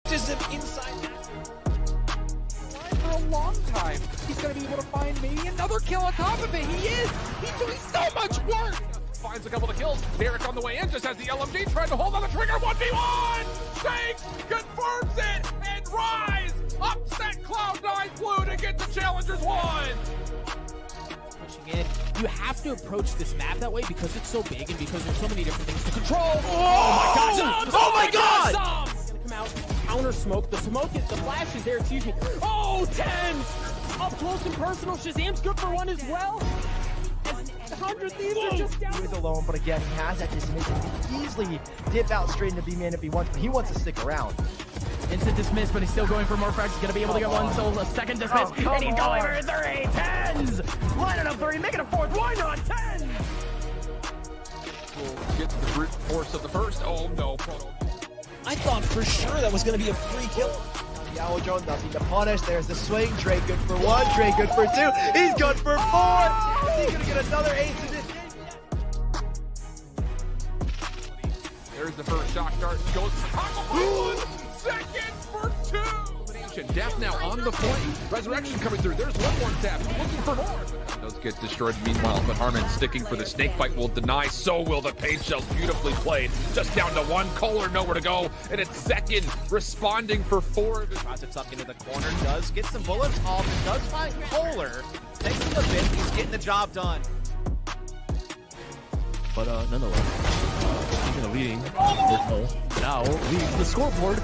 Just an inside for a long time. He's going to be able to find maybe another kill on top of it. He is. He's doing so much work. Finds a couple of kills. Derek on the way in just has the LMG trying to hold on the trigger. 1v1. Shakes confirms it and Rise upset Cloud9 Blue to get the Challengers 1. Pushing in. You have to approach this map that way because it's so big and because there's so many different things to control. Oh my god! Oh my god! It's gonna come out, counter smoke. The flash is there, excuse me. Oh, 10! Up close and personal. Shazam's good for one as well. 100 Thieves are just down. He is alone, but again, he has that dismiss. He can easily dip out straight into B-man if he wants, but he wants to stick around. Instant dismiss, but he's still going for more frags. He's going to be able to get one, so a second dismiss. And he's going for 3 10s! Lining up 3, making a 4th. Why not 10? We'll get to the brute force of the first. Oh no. I thought for sure that was going to be a free kill. Yao Joe, nothing to punish. There's the swing. Dre good for 1. Dre good for 2. He's good for 4. Is he going to get another ace in this game? There's the first shock dart. Goes to the top of 1. Second for 2. Death now on the point. Resurrection coming through. There's one more tap. Looking for more. Does get destroyed meanwhile, but Harman sticking for the snake bite will deny. So will the Page Shells. Beautifully played. Just down to 1. Kohler nowhere to go. And it's second responding for 4. Draws it up into the corner. Does get some bullets off. And does find Kohler. Taking the bit. He's getting the job done. But nonetheless, speaking of leading, now leads the scoreboard.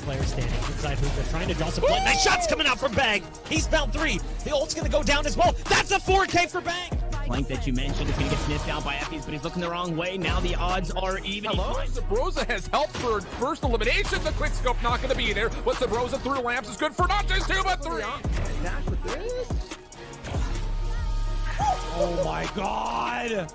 Player standing inside hoop. They're trying to draw some blood. Nice shots coming out from Bang. He's found 3. The ult's going to go down as well. That's a 4K for Bang. Flank that you mentioned is going to get sniffed out by Effie's, but he's looking the wrong way. Now the odds are even. Sabrosa has helped for first elimination. The quick scope not going to be there, but Sabrosa through lamps is good for not just 2 but 3. Oh my god.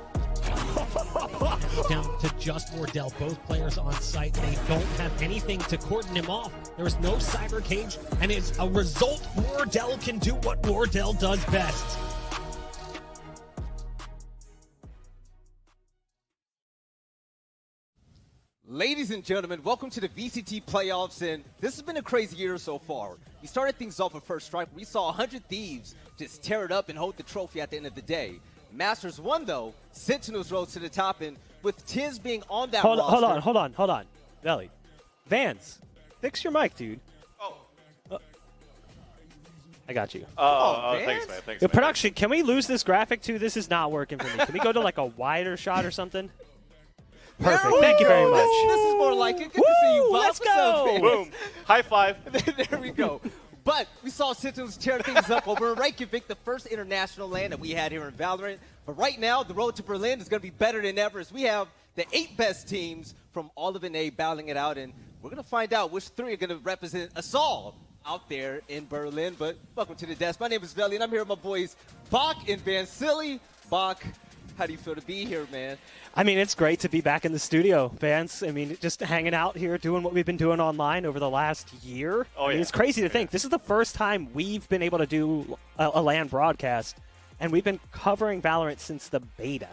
Down to just Wardell. Both players on site. They don't have anything to cordon him off. There is no cyber cage, and as a result, Wardell can do what Wardell does best. Ladies and gentlemen, welcome to the VCT playoffs, and this has been a crazy year so far. We started things off with First Strike. We saw 100 Thieves just tear it up and hold the trophy at the end of the day. Masters won, though. Sentinels rose to the top, and with Tiz being on that roster... Hold on. Belly. Vance, fix your mic, dude. I got you. Thanks, man. Thanks, man. Production, can we lose this graphic, too? This is not working for me. Can we go to, like, a wider shot or something? Perfect. Thank you very much. This is more like it. Good to see you, Bob. Let's go. Boom. High five. There we go. But we saw Sentinels tear things up over in Reykjavik, the first international land that we had here in Valorant. But right now, the road to Berlin is going to be better than ever as we have the 8 best teams from all of NA battling it out. And we're going to find out which 3 are going to represent us all out there in Berlin. But welcome to the desk. My name is Belly, and I'm here with my boys Bach and Van Silly. Bach, how do you feel to be here, man? I mean, it's great to be back in the studio, Vance. I mean, just hanging out here, doing what we've been doing online over the last year. I mean, it's crazy to think. This is the first time we've been able to do a LAN broadcast, and we've been covering Valorant since the beta.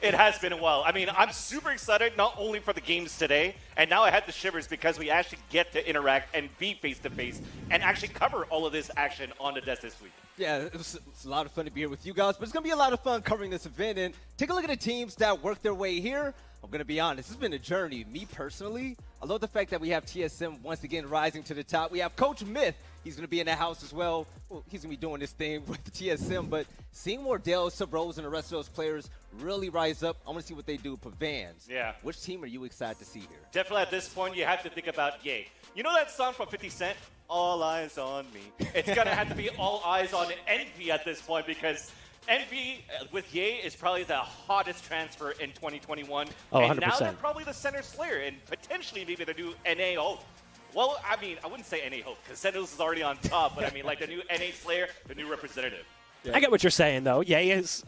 It has been a while. I mean, I'm super excited not only for the games today, and now I had the shivers because we actually get to interact and be face-to-face and actually cover all of this action on the desk this week. Yeah, it's a lot of fun to be here with you guys, but it's going to be a lot of fun covering this event. And take a look at the teams that worked their way here. I'm going to be honest, it's been a journey. Me personally, I love the fact that we have TSM once again rising to the top. We have Coach Myth. He's going to be in the house as well. He's going to be doing this thing with the TSM, but seeing Wardell, Sabros, and the rest of those players really rise up, I want to see what they do for Vans. Yeah. Which team are you excited to see here? Definitely at this point, you have to think about Ye. You know that song from 50 Cent? All eyes on me. It's going to have to be all eyes on Envy at this point because Envy with Ye is probably the hottest transfer in 2021. Oh, 100%. And now they're probably the center slayer and potentially maybe the new NA hope. Well, I mean, I wouldn't say NA hope because Sentinels is already on top, but I mean like the new NA slayer, the new representative. Yeah. I get what you're saying, though. Ye is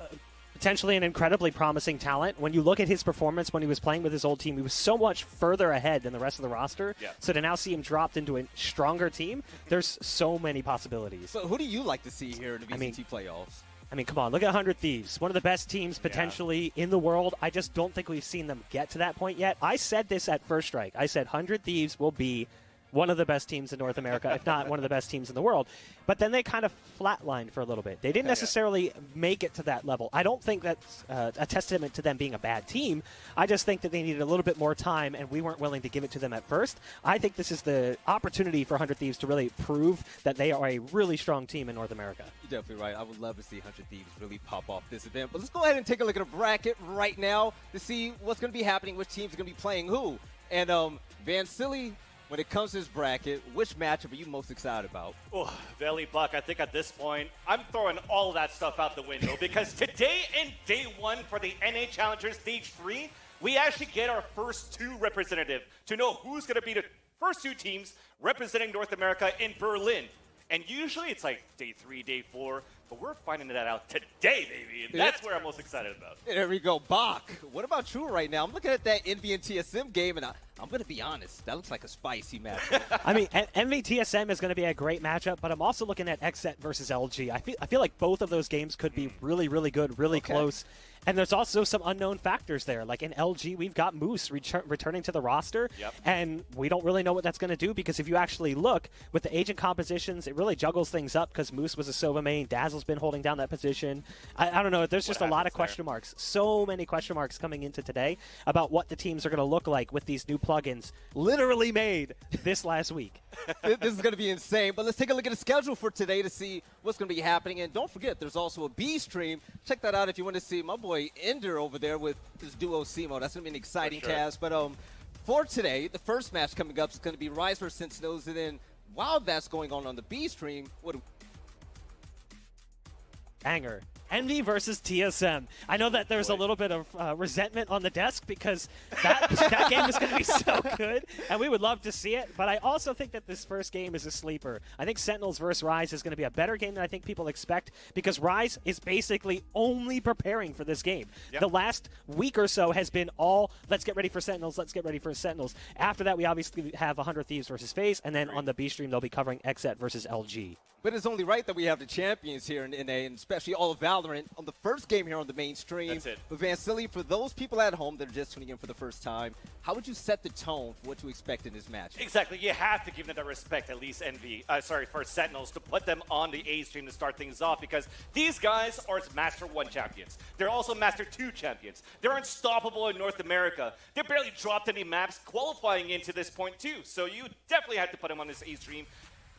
potentially an incredibly promising talent. When you look at his performance when he was playing with his old team, he was so much further ahead than the rest of the roster. Yeah. So to now see him dropped into a stronger team, there's so many possibilities. So who do you like to see here in the VCT playoffs? I mean, come on, look at 100 Thieves. One of the best teams potentially in the world. I just don't think we've seen them get to that point yet. I said this at First Strike. I said 100 Thieves will be one of the best teams in North America, if not one of the best teams in the world. But then they kind of flatlined for a little bit. They didn't necessarily make it to that level. I don't think that's a testament to them being a bad team. I just think that they needed a little bit more time, and we weren't willing to give it to them at first. I think this is the opportunity for 100 Thieves to really prove that they are a really strong team in North America. You're definitely right. I would love to see 100 Thieves really pop off this event. But let's go ahead and take a look at a bracket right now to see what's going to be happening, which teams are going to be playing who. And Van Silly, when it comes to this bracket, which matchup are you most excited about? Oh, Valley Buck, I think at this point, I'm throwing all of that stuff out the window because today in day one for the NA Challenger Stage 3, we actually get our first two representative to know who's going to be the first two teams representing North America in Berlin. And usually it's like day 3, day 4, but we're finding that out today, baby. And that's where I'm most excited about. There we go. Bach, what about you right now? I'm looking at that NV and TSM game, and I'm going to be honest. That looks like a spicy matchup. I mean, NV TSM is going to be a great matchup, but I'm also looking at XSET versus LG. I feel like both of those games could be really, really good, really close. And there's also some unknown factors there. Like in LG, we've got Moose returning to the roster, and we don't really know what that's going to do because if you actually look with the agent compositions, it really juggles things up because Moose was a Sova main. Dazzle's been holding down that position. I don't know. There's just a lot of question marks. So many question marks coming into today about what the teams are going to look like with these new plugins literally made this last week. This is going to be insane. But let's take a look at the schedule for today to see what's going to be happening. And don't forget, there's also a B stream. Check that out if you want to see my boy Ender over there with his duo Simo. That's going to be an exciting cast. But for today, the first match coming up is going to be Rise vs Sentinels. And then while that's going on the B stream, Banger. NV versus TSM. I know that there's a little bit of resentment on the desk because that game is going to be so good, and we would love to see it. But I also think that this first game is a sleeper. I think Sentinels versus Rise is going to be a better game than I think people expect because Rise is basically only preparing for this game. The last week or so has been all, let's get ready for Sentinels, let's get ready for Sentinels. After that, we obviously have 100 Thieves versus FaZe, and then on the B stream, they'll be covering XSET versus LG. But it's only right that we have the champions here in NA, and especially all of Valorant on the first game here on the mainstream. That's it. But Van Silly, for those people at home that are just tuning in for the first time, how would you set the tone for what to expect in this match? Exactly. You have to give them the respect, at least for Sentinels, to put them on the A stream to start things off because these guys are Master 1 champions. They're also Master 2 champions. They're unstoppable in North America. They barely dropped any maps qualifying into this point too. So you definitely have to put them on this A stream.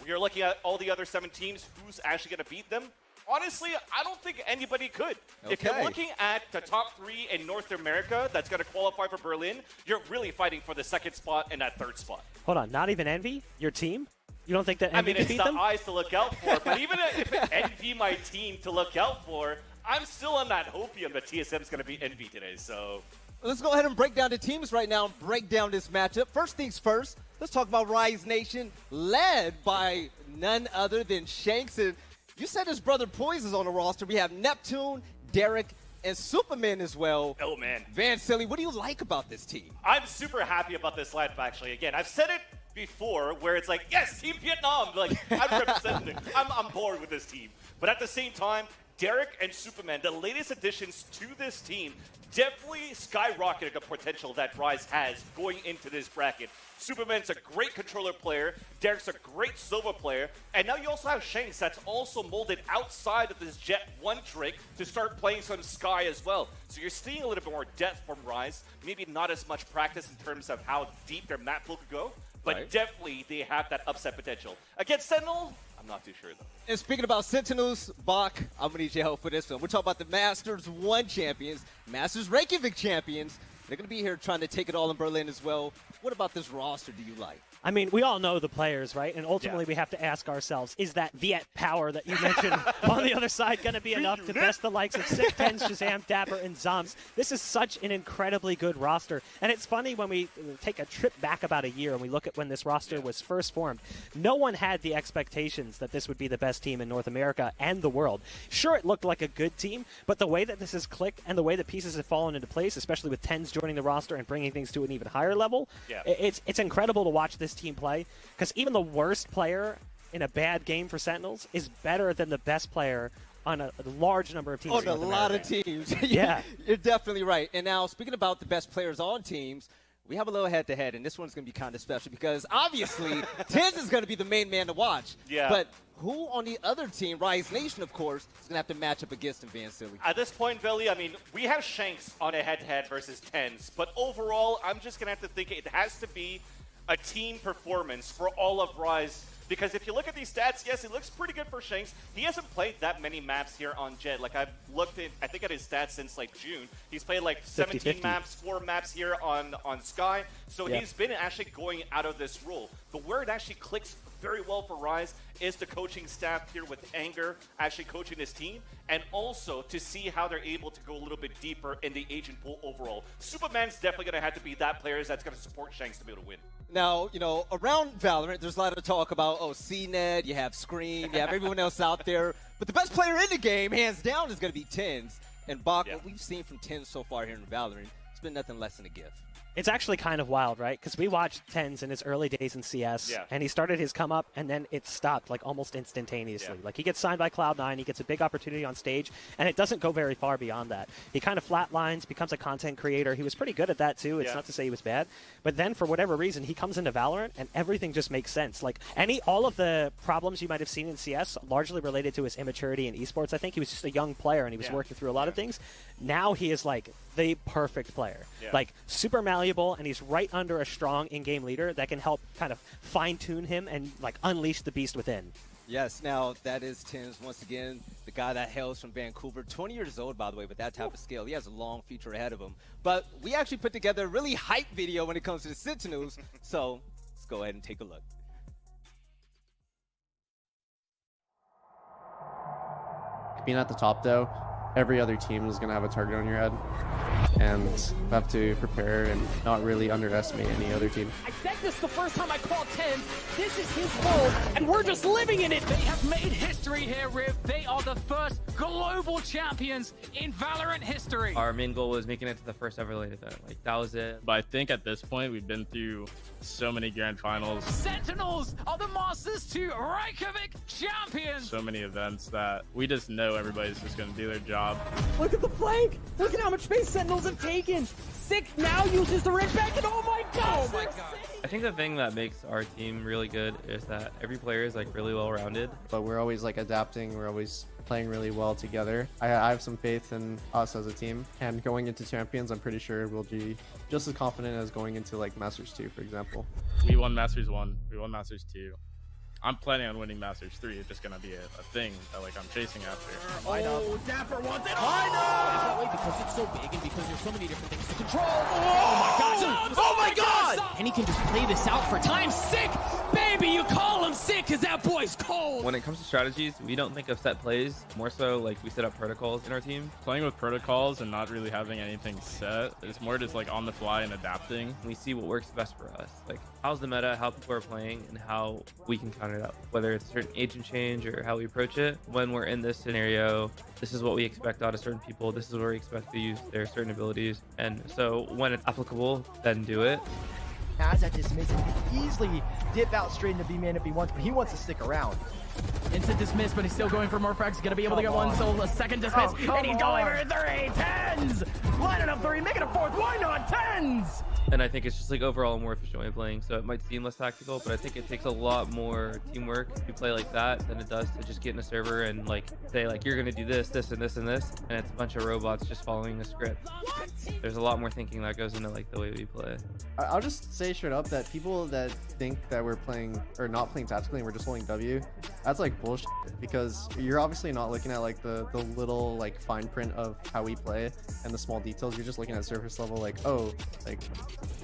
We are looking at all the other 7 teams. Who's actually going to beat them? Honestly, I don't think anybody could. Okay. If you're looking at the top 3 in North America that's going to qualify for Berlin, you're really fighting for the 2nd spot and that 3rd spot. Hold on, not even Envy? Your team? You don't think that Envy I mean, could it's beat the them? eyes to look out for, but even if it Envy my team to look out for, I'm still on that hopium that TSM is going to beat Envy today, so... Let's go ahead and break down the teams right now and break down this matchup. First things first, let's talk about Rise Nation, led by none other than Shanks. And you said his brother Poise is on the roster. We have Neptune, Derek, and Superman as well. Oh, man. Van Silly, what do you like about this team? I'm super happy about this lineup, actually. Again, I've said it before where it's like, yes, Team Vietnam. Like, I'm representing. I'm bored with this team. But at the same time, Derek and Superman, the latest additions to this team, definitely skyrocketed the potential that Rise has going into this bracket. Superman's a great controller player, Derek's a great Sova player, and now you also have Shanks that's also molded outside of this Jet 1 trick to start playing some Sky as well. So you're seeing a little bit more depth from Rise, maybe not as much practice in terms of how deep their map pool could go, but definitely they have that upset potential. Against Sentinel, I'm not too sure though. And speaking about Sentinels, Bach, I'm going to need your help for this one. We're talking about the Masters 1 champions, Masters Reykjavik champions. They're going to be here trying to take it all in Berlin as well. What about this roster do you like? I mean, we all know the players, right? And ultimately, we have to ask ourselves, is that Viet power that you mentioned on the other side going to be enough to best the likes of Sick, Tens, Shazam, Dapper, and Zoms? This is such an incredibly good roster. And it's funny when we take a trip back about a year and we look at when this roster was first formed, no one had the expectations that this would be the best team in North America and the world. Sure, it looked like a good team, but the way that this has clicked and the way that pieces have fallen into place, especially with Tens joining the roster and bringing things to an even higher level, it's incredible to watch this team play, because even the worst player in a bad game for Sentinels is better than the best player on a large number of teams. On a lot of teams. Yeah. You're definitely right. And now, speaking about the best players on teams, we have a little head-to-head, and this one's going to be kind of special because, obviously, Tens is going to be the main man to watch. Yeah. But who on the other team, Rise Nation, of course, is going to have to match up against him, Van Silly? At this point, Billy, I mean, we have Shanks on a head-to-head versus Tens, but overall, I'm just going to have to think it has to be a team performance for all of Rise. Because if you look at these stats, yes, it looks pretty good for Shanks. He hasn't played that many maps here on Jet. Like, I've looked at, I think, at his stats since, like, June. He's played, like, 17 50-50. maps, 4 maps here on Sky. So he's been actually going out of this role. But where it actually clicks very well for Rise is the coaching staff here with Anger actually coaching his team, and also to see how they're able to go a little bit deeper in the agent pool overall. Superman's definitely going to have to be that player that's going to support Shanks to be able to win. Now, you know, around Valorant, there's a lot of talk about, CNED, you have Scream, you have everyone else out there. But the best player in the game, hands down, is going to be Tens. And Bach, what we've seen from Tens so far here in Valorant, it's been nothing less than a gift. It's actually kind of wild, right? Because we watched Tens in his early days in CS, and he started his come up, and then it stopped like almost instantaneously. Like, he gets signed by Cloud9, he gets a big opportunity on stage, and it doesn't go very far beyond that. He kind of flatlines, becomes a content creator. He was pretty good at that too. It's not to say he was bad, but then for whatever reason, he comes into Valorant, and everything just makes sense. Like, all of the problems you might have seen in CS, largely related to his immaturity in esports. I think he was just a young player, and he was working through a lot of things. Now he is like the perfect player, like super malleable, and he's right under a strong in-game leader that can help kind of fine-tune him and like unleash the beast within. Yes, now that is Tens, once again, the guy that hails from Vancouver. 20 years old, by the way, with that type of skill. He has a long future ahead of him. But we actually put together a really hype video when it comes to the Sentinels, so let's go ahead and take a look. Being at the top, though, every other team is going to have a target on your head, and you have to prepare and not really underestimate any other team. I said this the first time I called Tens. This is his world, and we're just living in it. They have made history here, Riv. They are the first global champions in Valorant history. Our main goal was making it to the first ever lane event. Like, that was it. But I think at this point, we've been through so many grand finals. Sentinels are the Masters 2 Reykjavik champions. So many events that we just know everybody's just going to do their job. Look at the flank. Look at how much space Sentinels have taken. Sick now uses the red back, and oh my god! Oh my god. I think the thing that makes our team really good is that every player is like really well rounded. But we're always like adapting. We're always playing really well together. I have some faith in us as a team, and going into Champions, I'm pretty sure we'll be just as confident as going into like Masters 2, for example. We won Masters 1. We won Masters 2. I'm planning on winning Masters 3. It's just going to be a thing that like I'm chasing after. Oh, Dapper wants it. Why not? Is that way because it's so big and because there's so many different things to control. Oh my god! Oh my god! And he can just play this out for time. Sick! Baby, you call him sick because that boy's cold. When it comes to strategies, we don't think of set plays. More so, like, we set up protocols in our team. Playing with protocols and not really having anything set, it's more just like on the fly and adapting. We see what works best for us. Like, how's the meta, how people are playing, and how we can counter it out. Whether it's a certain agent change or how we approach it. When we're in this scenario, this is what we expect out of certain people. This is where we expect to use their certain abilities. And so when it's applicable, then do it. Has that dismiss, and he can easily dip out straight into B-man if he wants, but he wants to stick around. Instant dismiss, but he's still going for more frags. He's gonna be able to get one, so a second dismiss, and he's going for 3 Tens! Lining up 3, making a 4th, why not Tens? And I think it's just like overall a more efficient way of playing. So it might seem less tactical, but I think it takes a lot more teamwork to play like that than it does to just get in a server and like say like you're gonna do this, this, and this, and this, and it's a bunch of robots just following a script. There's a lot more thinking that goes into like the way we play. I'll just say straight up that people that think that we're playing or not playing tactically and we're just holding W, that's like bullshit, because you're obviously not looking at like the little like fine print of how we play and the small details. You're just looking at surface level, like, oh, like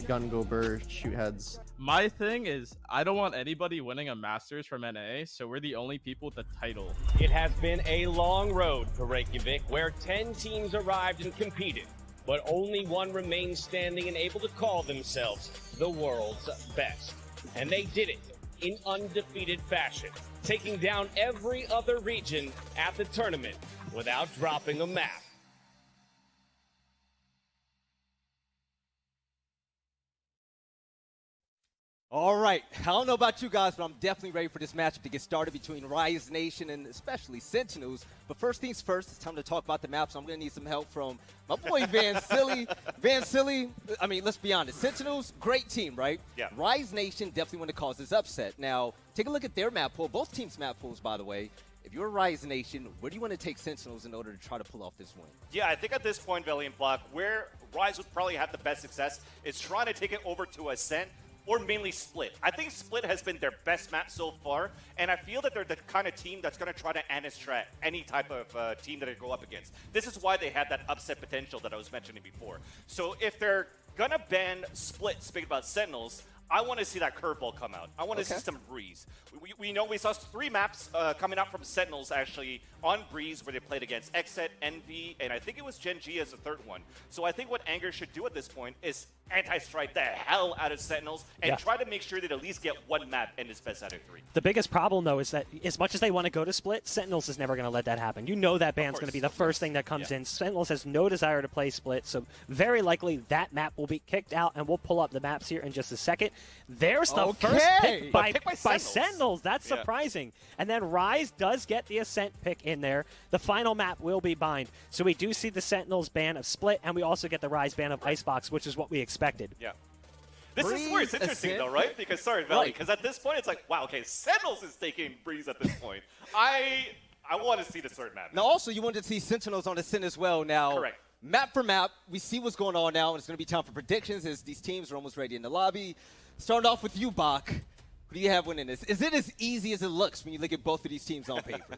gun go burr, shoot heads. My thing is, I don't want anybody winning a Masters from NA, so we're the only people with the title. It has been a long road to Reykjavik, where 10 teams arrived and competed, but only one remains standing and able to call themselves the world's best. And they did it in undefeated fashion, taking down every other region at the tournament without dropping a map. All right, I don't know about you guys, but I'm definitely ready for this matchup to get started between Rise Nation and especially Sentinels. But first things first, it's time to talk about the map, so I'm going to need some help from my boy Van Silly. Van Silly, I mean, let's be honest. Sentinels, great team, right? Yeah. Rise Nation definitely want to cause this upset. Now, take a look at their map pool, both teams' map pools, by the way. If you're Rise Nation, where do you want to take Sentinels in order to try to pull off this win? Yeah, I think at this point, Valiant Block, where Rise would probably have the best success is trying to take it over to Ascent, or mainly Split. I think Split has been their best map so far, and I feel that they're the kind of team that's going to try to Anistrat any type of team that they go up against. This is why they had that upset potential that I was mentioning before. So if they're going to ban Split, speaking about Sentinels, I want to see that curveball come out. I want to see some Breeze. We know we saw 3 maps coming out from Sentinels actually on Breeze where they played against Exet, Envy, and I think it was Gen G as the third one. So I think what Anger should do at this point is anti-strike the hell out of Sentinels and try to make sure that at least get 1 map in his best out of 3. The biggest problem, though, is that as much as they want to go to Split, Sentinels is never going to let that happen. You know that ban's going to be the first thing that comes in. Sentinels has no desire to play Split, so very likely that map will be kicked out, and we'll pull up the maps here in just a second. There's the first pick by Sentinels. That's surprising. And then Rise does get the Ascent pick in there. The final map will be Bind. So we do see the Sentinels ban of Split, and we also get the Rise ban of Icebox, which is what we expected. Yeah. This is where it's interesting, though, right? Because, sorry, Valley, because at this point, it's like, wow, okay, Sentinels is taking Breeze at this point. I want to see the third map. Now, also, you wanted to see Sentinels on Ascent as well. Now, correct. Map for map, we see what's going on now, and it's going to be time for predictions as these teams are almost ready in the lobby. Starting off with you, Bach. Who do you have winning this? Is it as easy as it looks when you look at both of these teams on paper?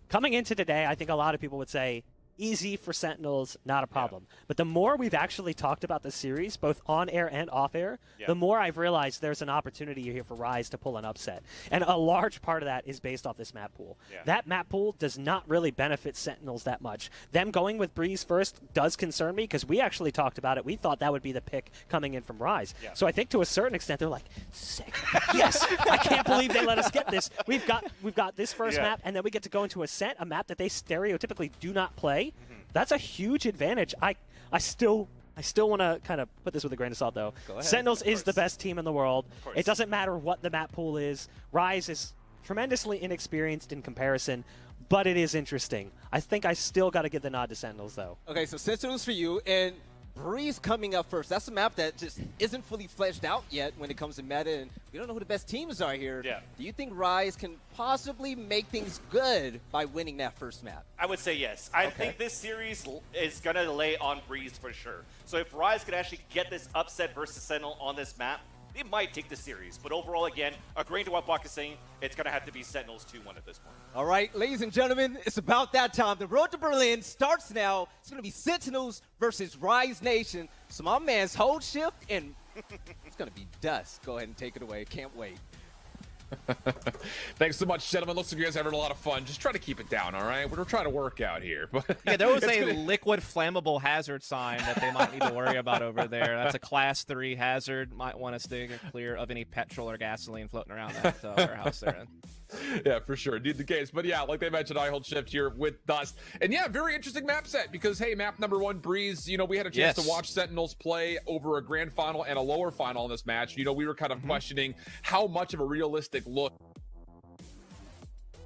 Coming into today, I think a lot of people would say, easy for Sentinels, not a problem. But the more we've actually talked about the series, both on air and off air, the more I've realized there's an opportunity here for Rise to pull an upset. And a large part of that is based off this map pool. That map pool does not really benefit Sentinels that much. Them going with Breeze first does concern me because we actually talked about it. We thought that would be the pick coming in from Rise. So I think to a certain extent, they're like, sick. Yes, I can't believe they let us get this. We've got this first map, and then we get to go into Ascent, a map that they stereotypically do not play. That's a huge advantage. I still want to kind of put this with a grain of salt, though. Sentinels is the best team in the world. It doesn't matter what the map pool is. Rise is tremendously inexperienced in comparison, but it is interesting. I think I still got to give the nod to Sentinels, though. Okay, so Sentinels for you, and Breeze coming up first. That's a map that just isn't fully fleshed out yet when it comes to meta, and we don't know who the best teams are here. Do you think Rise can possibly make things good by winning that first map? I would say yes. I think this series is going to lay on Breeze for sure. So if Rise could actually get this upset versus Sentinel on this map, they might take the series. But overall, again, agreeing to what Bach is saying, it's going to have to be Sentinels 2-1 at this point. All right, ladies and gentlemen, it's about that time. The road to Berlin starts now. It's going to be Sentinels versus Rise Nation. So my man's hold shift, and it's going to be dust. Go ahead and take it away. Can't wait. Thanks so much, gentlemen. Looks like you guys are having a lot of fun. Just try to keep it down, all right? We're trying to work out here. Yeah, there was a liquid flammable hazard sign that they might need to worry about over there. That's a class 3 hazard. Might want to stay clear of any petrol or gasoline floating around that warehouse they're in. Yeah, for sure. Indeed the case. But yeah, like they mentioned, I hold shift here with Dust. And yeah, very interesting map set because, hey, map number 1, Breeze, you know, we had a chance to watch Sentinels play over a grand final and a lower final in this match. You know, we were kind of questioning how much of a realistic look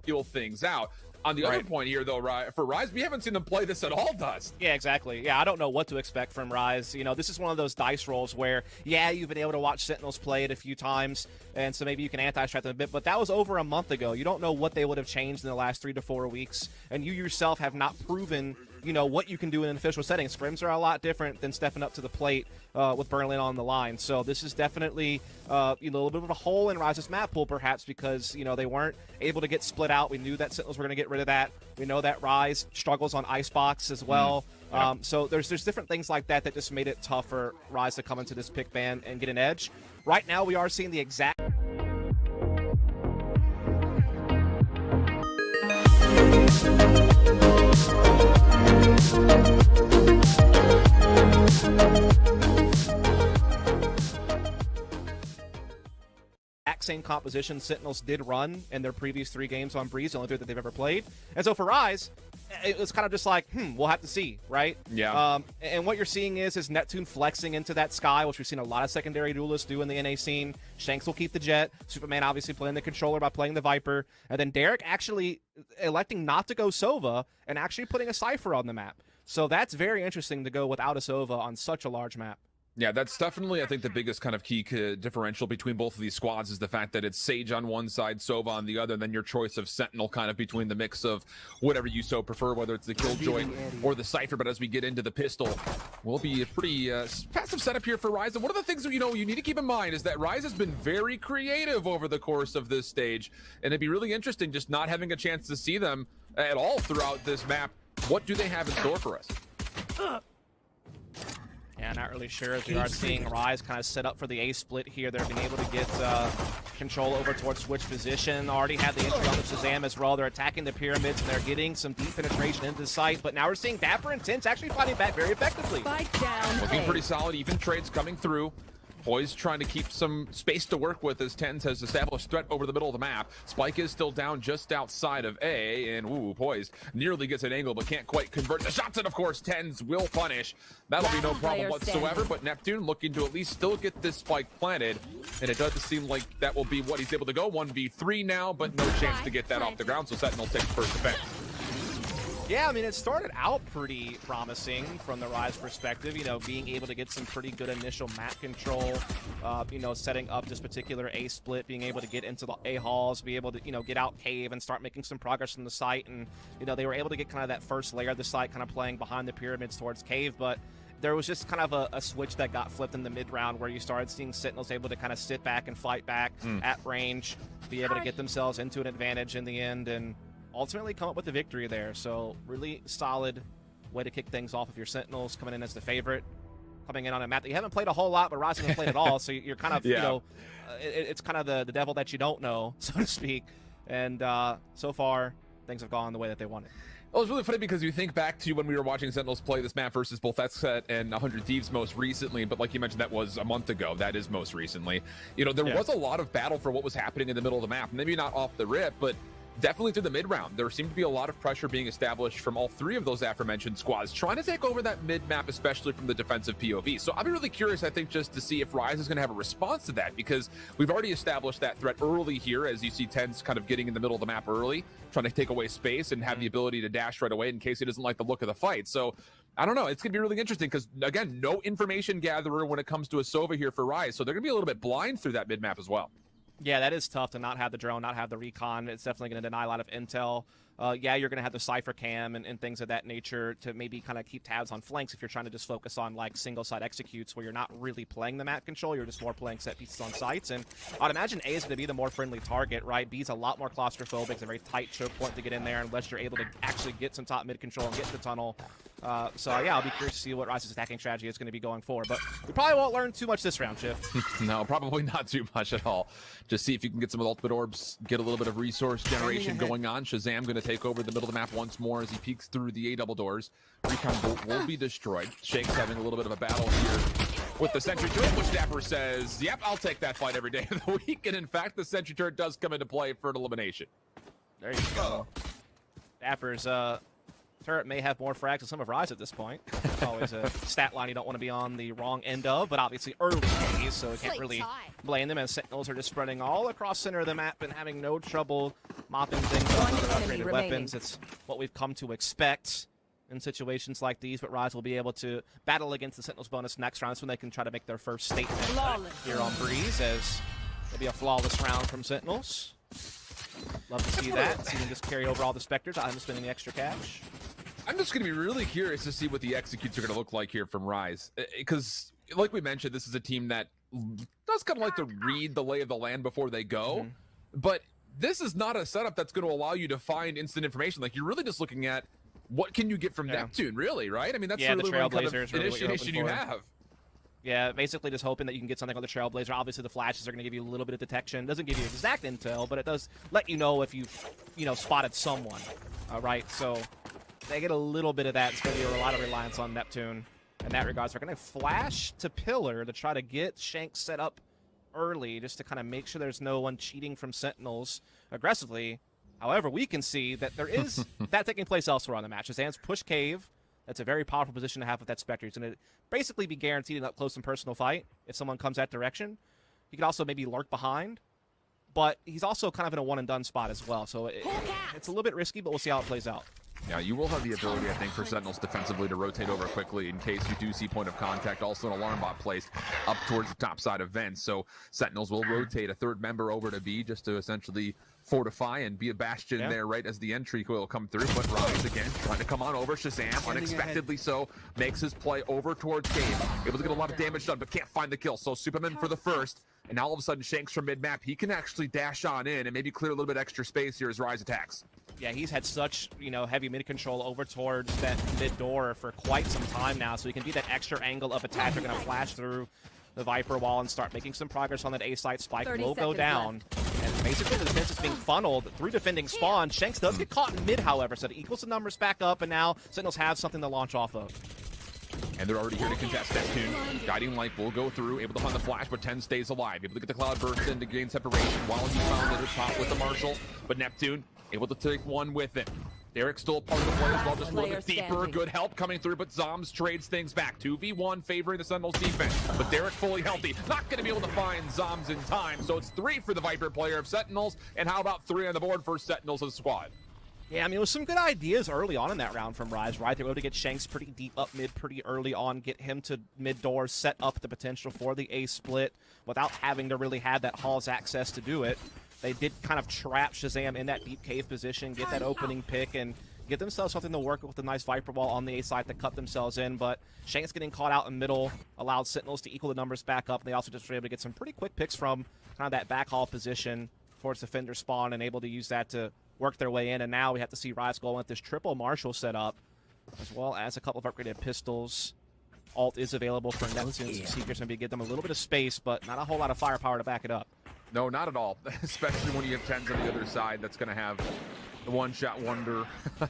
feel things out. On the other point here, though, for Rise, we haven't seen them play this at all, Dust. Yeah, exactly. Yeah, I don't know what to expect from Rise. You know, this is one of those dice rolls where, yeah, you've been able to watch Sentinels play it a few times, and so maybe you can anti-strat them a bit, but that was over a month ago. You don't know what they would have changed in the last 3 to 4 weeks, and you yourself have not proven you know, what you can do in an official setting. Scrims are a lot different than stepping up to the plate with Berlin on the line. So this is definitely you know, a little bit of a hole in Rise's map pool, perhaps, because, you know, they weren't able to get split out. We knew that Sentinels were going to get rid of that. We know that Rise struggles on Icebox as well. So there's different things like that that just made it tough for Rise to come into this pick ban and get an edge. Right now, we are seeing the exact same composition Sentinels did run in their previous 3 games on Breeze, the only 3 that they've ever played. And so for Rise, it was kind of just like, we'll have to see, right? Yeah. And what you're seeing is Neptune flexing into that Sky, which we've seen a lot of secondary duelists do in the NA scene. Shanks will keep the Jet. Superman obviously playing the controller by playing the Viper. And then Derek actually electing not to go Sova and actually putting a Cypher on the map. So that's very interesting to go without a Sova on such a large map. Yeah, that's definitely, I think, the biggest kind of key differential between both of these squads is the fact that it's Sage on one side, Sova on the other, and then your choice of Sentinel kind of between the mix of whatever you so prefer, whether it's the Killjoy or the Cypher. But as we get into the pistol, will be a pretty passive setup here for Rise. And one of the things that, you know, you need to keep in mind is that Rise has been very creative over the course of this stage, and it'd be really interesting just not having a chance to see them at all throughout this map. What do they have in store for us? Yeah, not really sure, as we are seeing Rise kind of set up for the A split here. They're being able to get control over towards switch position. Already had the entry on the Shazam as well. They're attacking the pyramids, and they're getting some deep penetration into the site. But now we're seeing Dapper and Tense actually fighting back very effectively. Looking pretty solid, even trades coming through. Poise trying to keep some space to work with as Tens has established threat over the middle of the map. Spike is still down just outside of A, and Poise nearly gets an angle but can't quite convert the shots, and of course Tens will punish. That'll be no problem whatsoever, but Neptune looking to at least still get this Spike planted, and it doesn't seem like that will be what he's able to go. 1v3 now, but no chance to get that off the ground, so Sentinel takes first defense. Yeah, I mean, it started out pretty promising from the Rise perspective, you know, being able to get some pretty good initial map control, you know, setting up this particular A split, being able to get into the A halls, be able to, you know, get out Cave and start making some progress from the site. And, you know, they were able to get kind of that first layer of the site kind of playing behind the pyramids towards Cave, but there was just kind of a switch that got flipped in the mid-round where you started seeing Sentinels able to kind of sit back and fight back at range, be able to get themselves into an advantage in the end, and ultimately come up with the victory there. So really solid way to kick things off if your Sentinels coming in as the favorite, coming in on a map that you haven't played a whole lot, but Rise hasn't played at all. So you're kind of, you know, it's kind of the devil that you don't know, so to speak. And so far, things have gone the way that they wanted. Well, it's really funny because you think back to when we were watching Sentinels play this map versus both Xset and 100 Thieves most recently, but like you mentioned, that was a month ago. That is most recently. You know, there was a lot of battle for what was happening in the middle of the map. Maybe not off the rip, but definitely through the mid-round. There seemed to be a lot of pressure being established from all 3 of those aforementioned squads, trying to take over that mid-map, especially from the defensive POV. So I'll be really curious, I think, just to see if Rise is going to have a response to that, because we've already established that threat early here, as you see Tens kind of getting in the middle of the map early, trying to take away space and have the ability to dash right away in case he doesn't like the look of the fight. So I don't know. It's going to be really interesting because, again, no information gatherer when it comes to a Sova here for Rise. So they're going to be a little bit blind through that mid-map as well. Yeah, that is tough to not have the drone, not have the recon. It's definitely going to deny a lot of intel. Yeah, you're going to have the Cypher cam and things of that nature to maybe kind of keep tabs on flanks if you're trying to just focus on like single side executes where you're not really playing the map control, you're just more playing set pieces on sites. And I'd imagine A is going to be the more friendly target, right? B's a lot more claustrophobic. It's a very tight choke point to get in there unless you're able to actually get some top mid control and get to the tunnel. So yeah, I'll be curious to see what Rise's attacking strategy is going to be going forward. But we probably won't learn too much this round, Chiff. No, probably not too much at all. Just see if you can get some ultimate orbs, get a little bit of resource generation going on. Shazam going to take over the middle of the map once more as he peeks through the A double doors. Recon bolt will be destroyed. Shake's having a little bit of a battle here with the sentry turret, which Dapper says, yep, I'll take that fight every day of the week. And in fact, the sentry turret does come into play for an elimination. There you go. Dapper's turret may have more frags than some of Rise at this point. It's always a stat line you don't want to be on the wrong end of, but obviously early days, so we can't really blame them, as Sentinels are just spreading all across center of the map and having no trouble mopping things up with upgraded weapons. It's what we've come to expect in situations like these, but Rise will be able to battle against the Sentinels bonus next round. That's when they can try to make their first statement here on Breeze, as it'll be a flawless round from Sentinels. Love to see that. See them just carry over all the Spectres. I'm spending the extra cash. I'm just going to be really curious to see what the executes are going to look like here from Rise. Because, like we mentioned, this is a team that does kind of like to read the lay of the land before they go. But this is not a setup that's going to allow you to find instant information. Like, you're really just looking at what can you get from Neptune, really, right? I mean, that's really the one kind of Trailblazers really initiation you have. Yeah, basically just hoping that you can get something on the Trailblazer. Obviously, the flashes are going to give you a little bit of detection. Doesn't give you exact intel, but it does let you know if you've, spotted someone. Right, so they get a little bit of that. It's going to be a lot of reliance on Neptune in that regard. So they're going to flash to Pillar to try to get Shanks set up early, just to kind of make sure there's no one cheating from Sentinels aggressively. However, we can see that there is that taking place elsewhere on the match. Shazam's push cave. That's a very powerful position to have with that Spectre. He's going to basically be guaranteed an up-close and personal fight if someone comes that direction. He could also maybe lurk behind, but he's also kind of in a one-and-done spot as well. So it's a little bit risky, but we'll see how it plays out. Yeah, you will have the ability, I think, for Sentinels defensively to rotate over quickly in case you do see point of contact. Also, an alarm bot placed up towards the top side of vents. So Sentinels will rotate a third member over to B just to essentially fortify and be a bastion there right as the entry will come through. But Rise again trying to come on over. Shazam, unexpectedly so, makes his play over towards Cave. Able to get a lot of damage done, but can't find the kill. So Superman for the first. And now all of a sudden, Shanks from mid-map, he can actually dash on in and maybe clear a little bit extra space here as Rise attacks. Yeah, he's had such, heavy mid control over towards that mid door for quite some time now, so he can be that extra angle of attack. They're going to flash through the Viper wall and start making some progress on that A site. Spike will go down. And basically the defense is being funneled through defending spawn. Shanks does get caught in mid, however, so it equals the numbers back up, and now Sentinels have something to launch off of. And they're already here to contest Neptune. Guiding Light will go through, able to find the flash, but 10 stays alive. Able to get the Cloud Burst in to gain separation while he found at the top with the Marshall. But Neptune able to take one with him. Derek's still a part of the play as well, just a little bit deeper. Good help coming through, but Zombs trades things back. 2v1 favoring the Sentinels defense, but Derek fully healthy. Not going to be able to find Zombs in time, so it's 3 for the Viper player of Sentinels, and how about 3 on the board for Sentinels as a squad? Yeah, I mean, it was some good ideas early on in that round from Rise, right? They were able to get Shanks pretty deep up mid pretty early on, get him to mid doors, set up the potential for the A split without having to really have that Hall's access to do it. They did kind of trap Shazam in that deep cave position, get that opening pick, and get themselves something to work with a nice Viper wall on the A side to cut themselves in. But Shanks getting caught out in middle allowed Sentinels to equal the numbers back up. And they also just were able to get some pretty quick picks from kind of that back hall position towards defender spawn and able to use that to work their way in. And now we have to see Rise go with this triple Marshall setup, as well as a couple of upgraded pistols. Ult is available for Neptune. Some Seekers maybe give them a little bit of space, but not a whole lot of firepower to back it up. No, not at all. Especially when you have 10s on the other side. That's going to have the one-shot wonder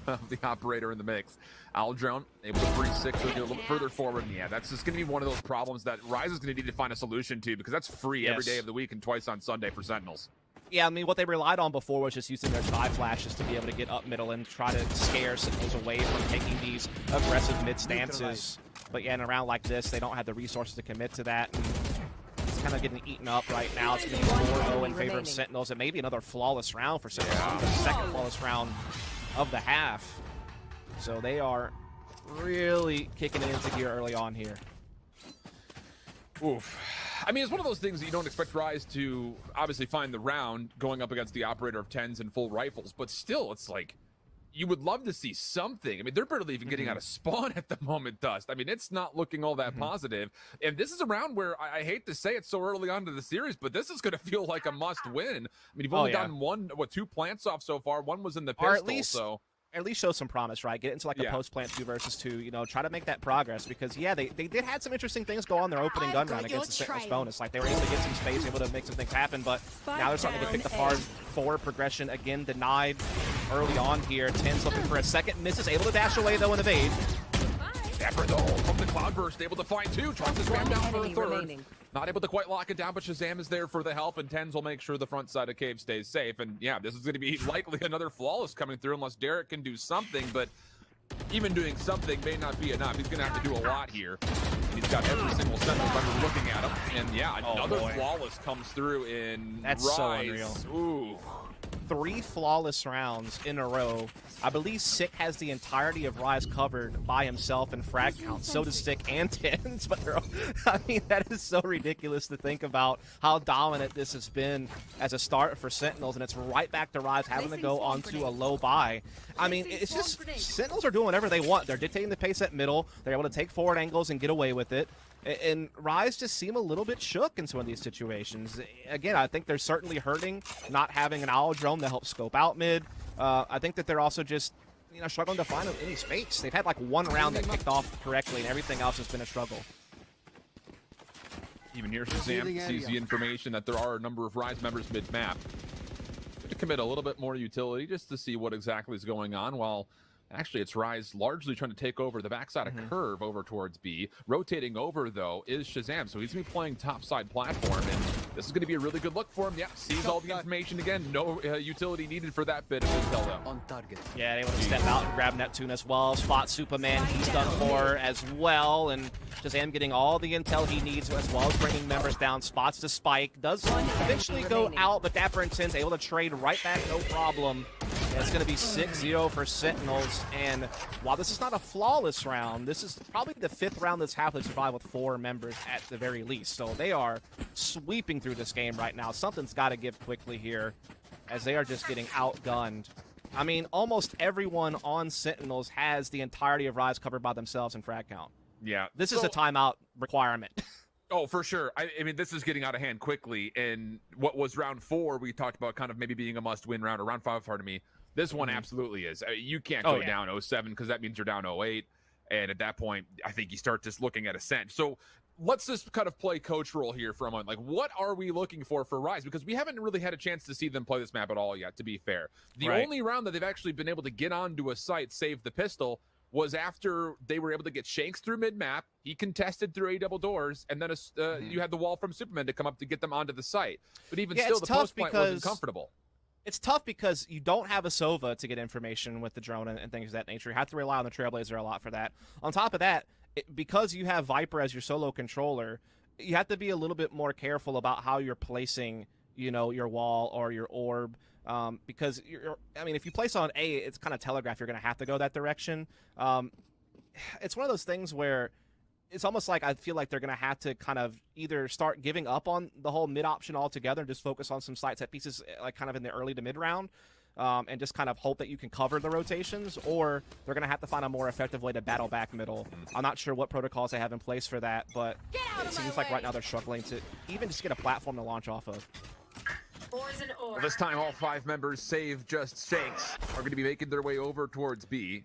of the operator in the mix. Aldrone able to free 6 or get a little bit further forward. And yeah, that's just going to be one of those problems that Rise is going to need to find a solution to, because that's free every day of the week and twice on Sunday for Sentinels. Yeah, I mean, what they relied on before was just using their dive flashes to be able to get up middle and try to scare Sentinels away from taking these aggressive mid stances. But yeah, in a round like this, they don't have the resources to commit to that. And it's kind of getting eaten up right now. It's going to be 4-0 in favor of Sentinels, and maybe another flawless round for Sentinels. The second flawless round of the half. So they are really kicking it into gear early on here. Oof. I mean, it's one of those things that you don't expect Rise to obviously find the round going up against the operator of 10s and full rifles, but still, it's like, you would love to see something. I mean, they're barely even getting out of spawn at the moment, Dust. I mean, it's not looking all that positive. And this is a round where I hate to say it so early on to the series, but this is going to feel like a must win. I mean, you've only gotten 2 plants off so far. One was in the pistol, at least show some promise, right? Get into like a post-plant 2 versus 2, you know, try to make that progress, because, yeah, they did have some interesting things go on their opening gun round against the Sentinels bonus. Like, they were able to get some space, able to make some things happen, but now they're starting to get picked apart. Forward progression, again, denied early on here. 10's looking for a second, misses, able to dash away, though, in the bait. Dapper, though, from the Cloudburst, able to find 2, tries to spam down for a third. Remaining. Not able to quite lock it down, but Shazam is there for the help, and 10s will make sure the front side of Cave stays safe. And yeah, this is going to be likely another flawless coming through unless Derek can do something, but even doing something may not be enough. He's going to have to do a lot here. He's got every single Sentinel member looking at him. And yeah, another flawless comes through in Rise. So unreal. Ooh. 3 flawless rounds in a row. I believe Sick has the entirety of Rise covered by himself in frag count. So does Sick and Tens, but I mean, that is so ridiculous to think about how dominant this has been as a start for Sentinels, and it's right back to Rise having to go onto a low buy. I mean, it's just Sentinels are doing whatever they want. They're dictating the pace at middle. They're able to take forward angles and get away with it. And Rise just seem a little bit shook in some of these situations. Again, I think they're certainly hurting not having an owl drone to help scope out mid. I think that they're also just, you know, struggling to find any space. They've had like 1 round that kicked off correctly, and everything else has been a struggle. Even here, Shazam sees the information that there are a number of Rise members mid-map. To commit a little bit more utility just to see what exactly is going on, while actually it's Rise largely trying to take over the backside of Curve over towards B. Rotating over, though, is Shazam, so he's going to be playing topside platform, and this is going to be a really good look for him. Yeah, sees all the information again. No utility needed for that bit of intel, though. On target. Yeah, they want to step out and grab Neptune as well. Spot Superman, he's done for as well, and Shazam getting all the intel he needs as well as bringing members down. Spots to Spike, does eventually go out, but Dapper and Ten's able to trade right back, no problem. It's going to be 6-0 for Sentinels, and while this is not a flawless round, this is probably the 5th round that's happened to survive with 4 members at the very least. So they are sweeping through this game right now. Something's got to give quickly here, as they are just getting outgunned. I mean, almost everyone on Sentinels has the entirety of Rise covered by themselves in frag count. Yeah. This is a timeout requirement. Oh, for sure. I mean, this is getting out of hand quickly, and what was round 4, we talked about kind of maybe being a must-win round, or round 5, pardon me. This one absolutely is. I mean, you can't go down 0-7 because that means you're down 0-8. And at that point, I think you start just looking at Ascent. So let's just kind of play coach role here for a moment. Like, what are we looking for Rise? Because we haven't really had a chance to see them play this map at all yet, to be fair. The only round that they've actually been able to get onto a site, save the pistol, was after they were able to get Shanks through mid-map. He contested through A double doors, and then you had the wall from Superman to come up to get them onto the site. But even still, the post point wasn't comfortable. It's tough because you don't have a Sova to get information with the drone and things of that nature. You have to rely on the Trailblazer a lot for that. On top of that, because you have Viper as your solo controller, you have to be a little bit more careful about how you're placing, you know, your wall or your orb. Because I mean, if you place on A, it's kind of telegraphed you're going to have to go that direction. It's one of those things where it's almost like I feel like they're going to have to kind of either start giving up on the whole mid option altogether and just focus on some side set pieces, like kind of in the early to mid round, and just kind of hope that you can cover the rotations, or they're going to have to find a more effective way to battle back middle. I'm not sure what protocols they have in place for that, but it seems like right now they're struggling to even just get a platform to launch off of. Well, this time, all 5 members, save just Shanks, are going to be making their way over towards B.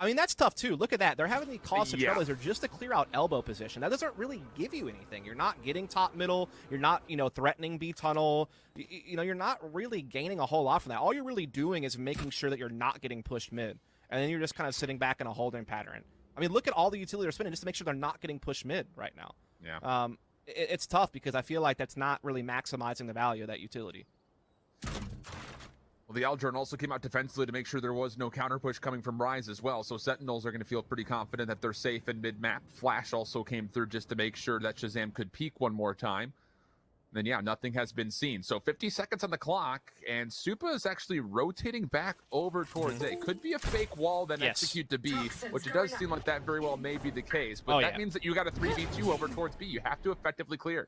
I mean, that's tough, too. Look at that. They're having the cost of Trailblazer just to clear out elbow position. That doesn't really give you anything. You're not getting top middle. You're not, you know, threatening B tunnel. You know, you're not really gaining a whole lot from that. All you're really doing is making sure that you're not getting pushed mid. And then you're just kind of sitting back in a holding pattern. I mean, look at all the utility they're spending just to make sure they're not getting pushed mid right now. Yeah. It's tough because I feel like that's not really maximizing the value of that utility. Well, the Aldrin also came out defensively to make sure there was no counter push coming from Rise as well, so Sentinels are going to feel pretty confident that they're safe in mid-map. Flash also came through just to make sure that Shazam could peek one more time. Then, yeah, nothing has been seen. So 50 seconds on the clock, and Supa is actually rotating back over towards A. Could be a fake wall, then execute to B, which it does seem like that very well may be the case. But that means that you got a 3v2 over towards B. You have to effectively clear.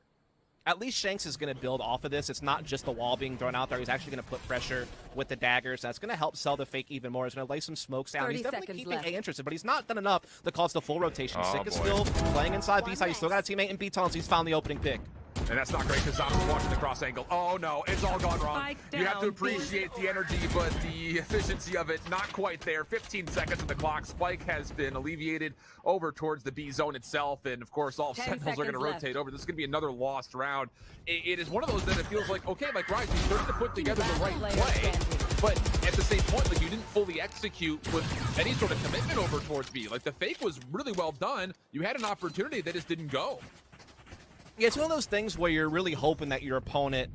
At least Shanks is going to build off of this. It's not just the wall being thrown out there. He's actually going to put pressure with the daggers. That's going to help sell the fake even more. He's going to lay some smokes down. He's definitely keeping A interested, but he's not done enough to cause the full rotation. Sick is still playing inside B side. He's still got a teammate in B tunnels. He's found the opening pick. And that's not great because Zom's watching the cross angle. Oh no, it's all gone wrong. You have to appreciate the energy, but the efficiency of it, not quite there. 15 seconds on the clock. Spike has been alleviated over towards the B zone itself. And of course, all Sentinels are going to rotate over. This is going to be another lost round. It is one of those that it feels like, okay, like Rise, you started to put together the right play, but at the same point, like you didn't fully execute with any sort of commitment over towards B. Like the fake was really well done. You had an opportunity that just didn't go. Yeah, it's one of those things where you're really hoping that your opponent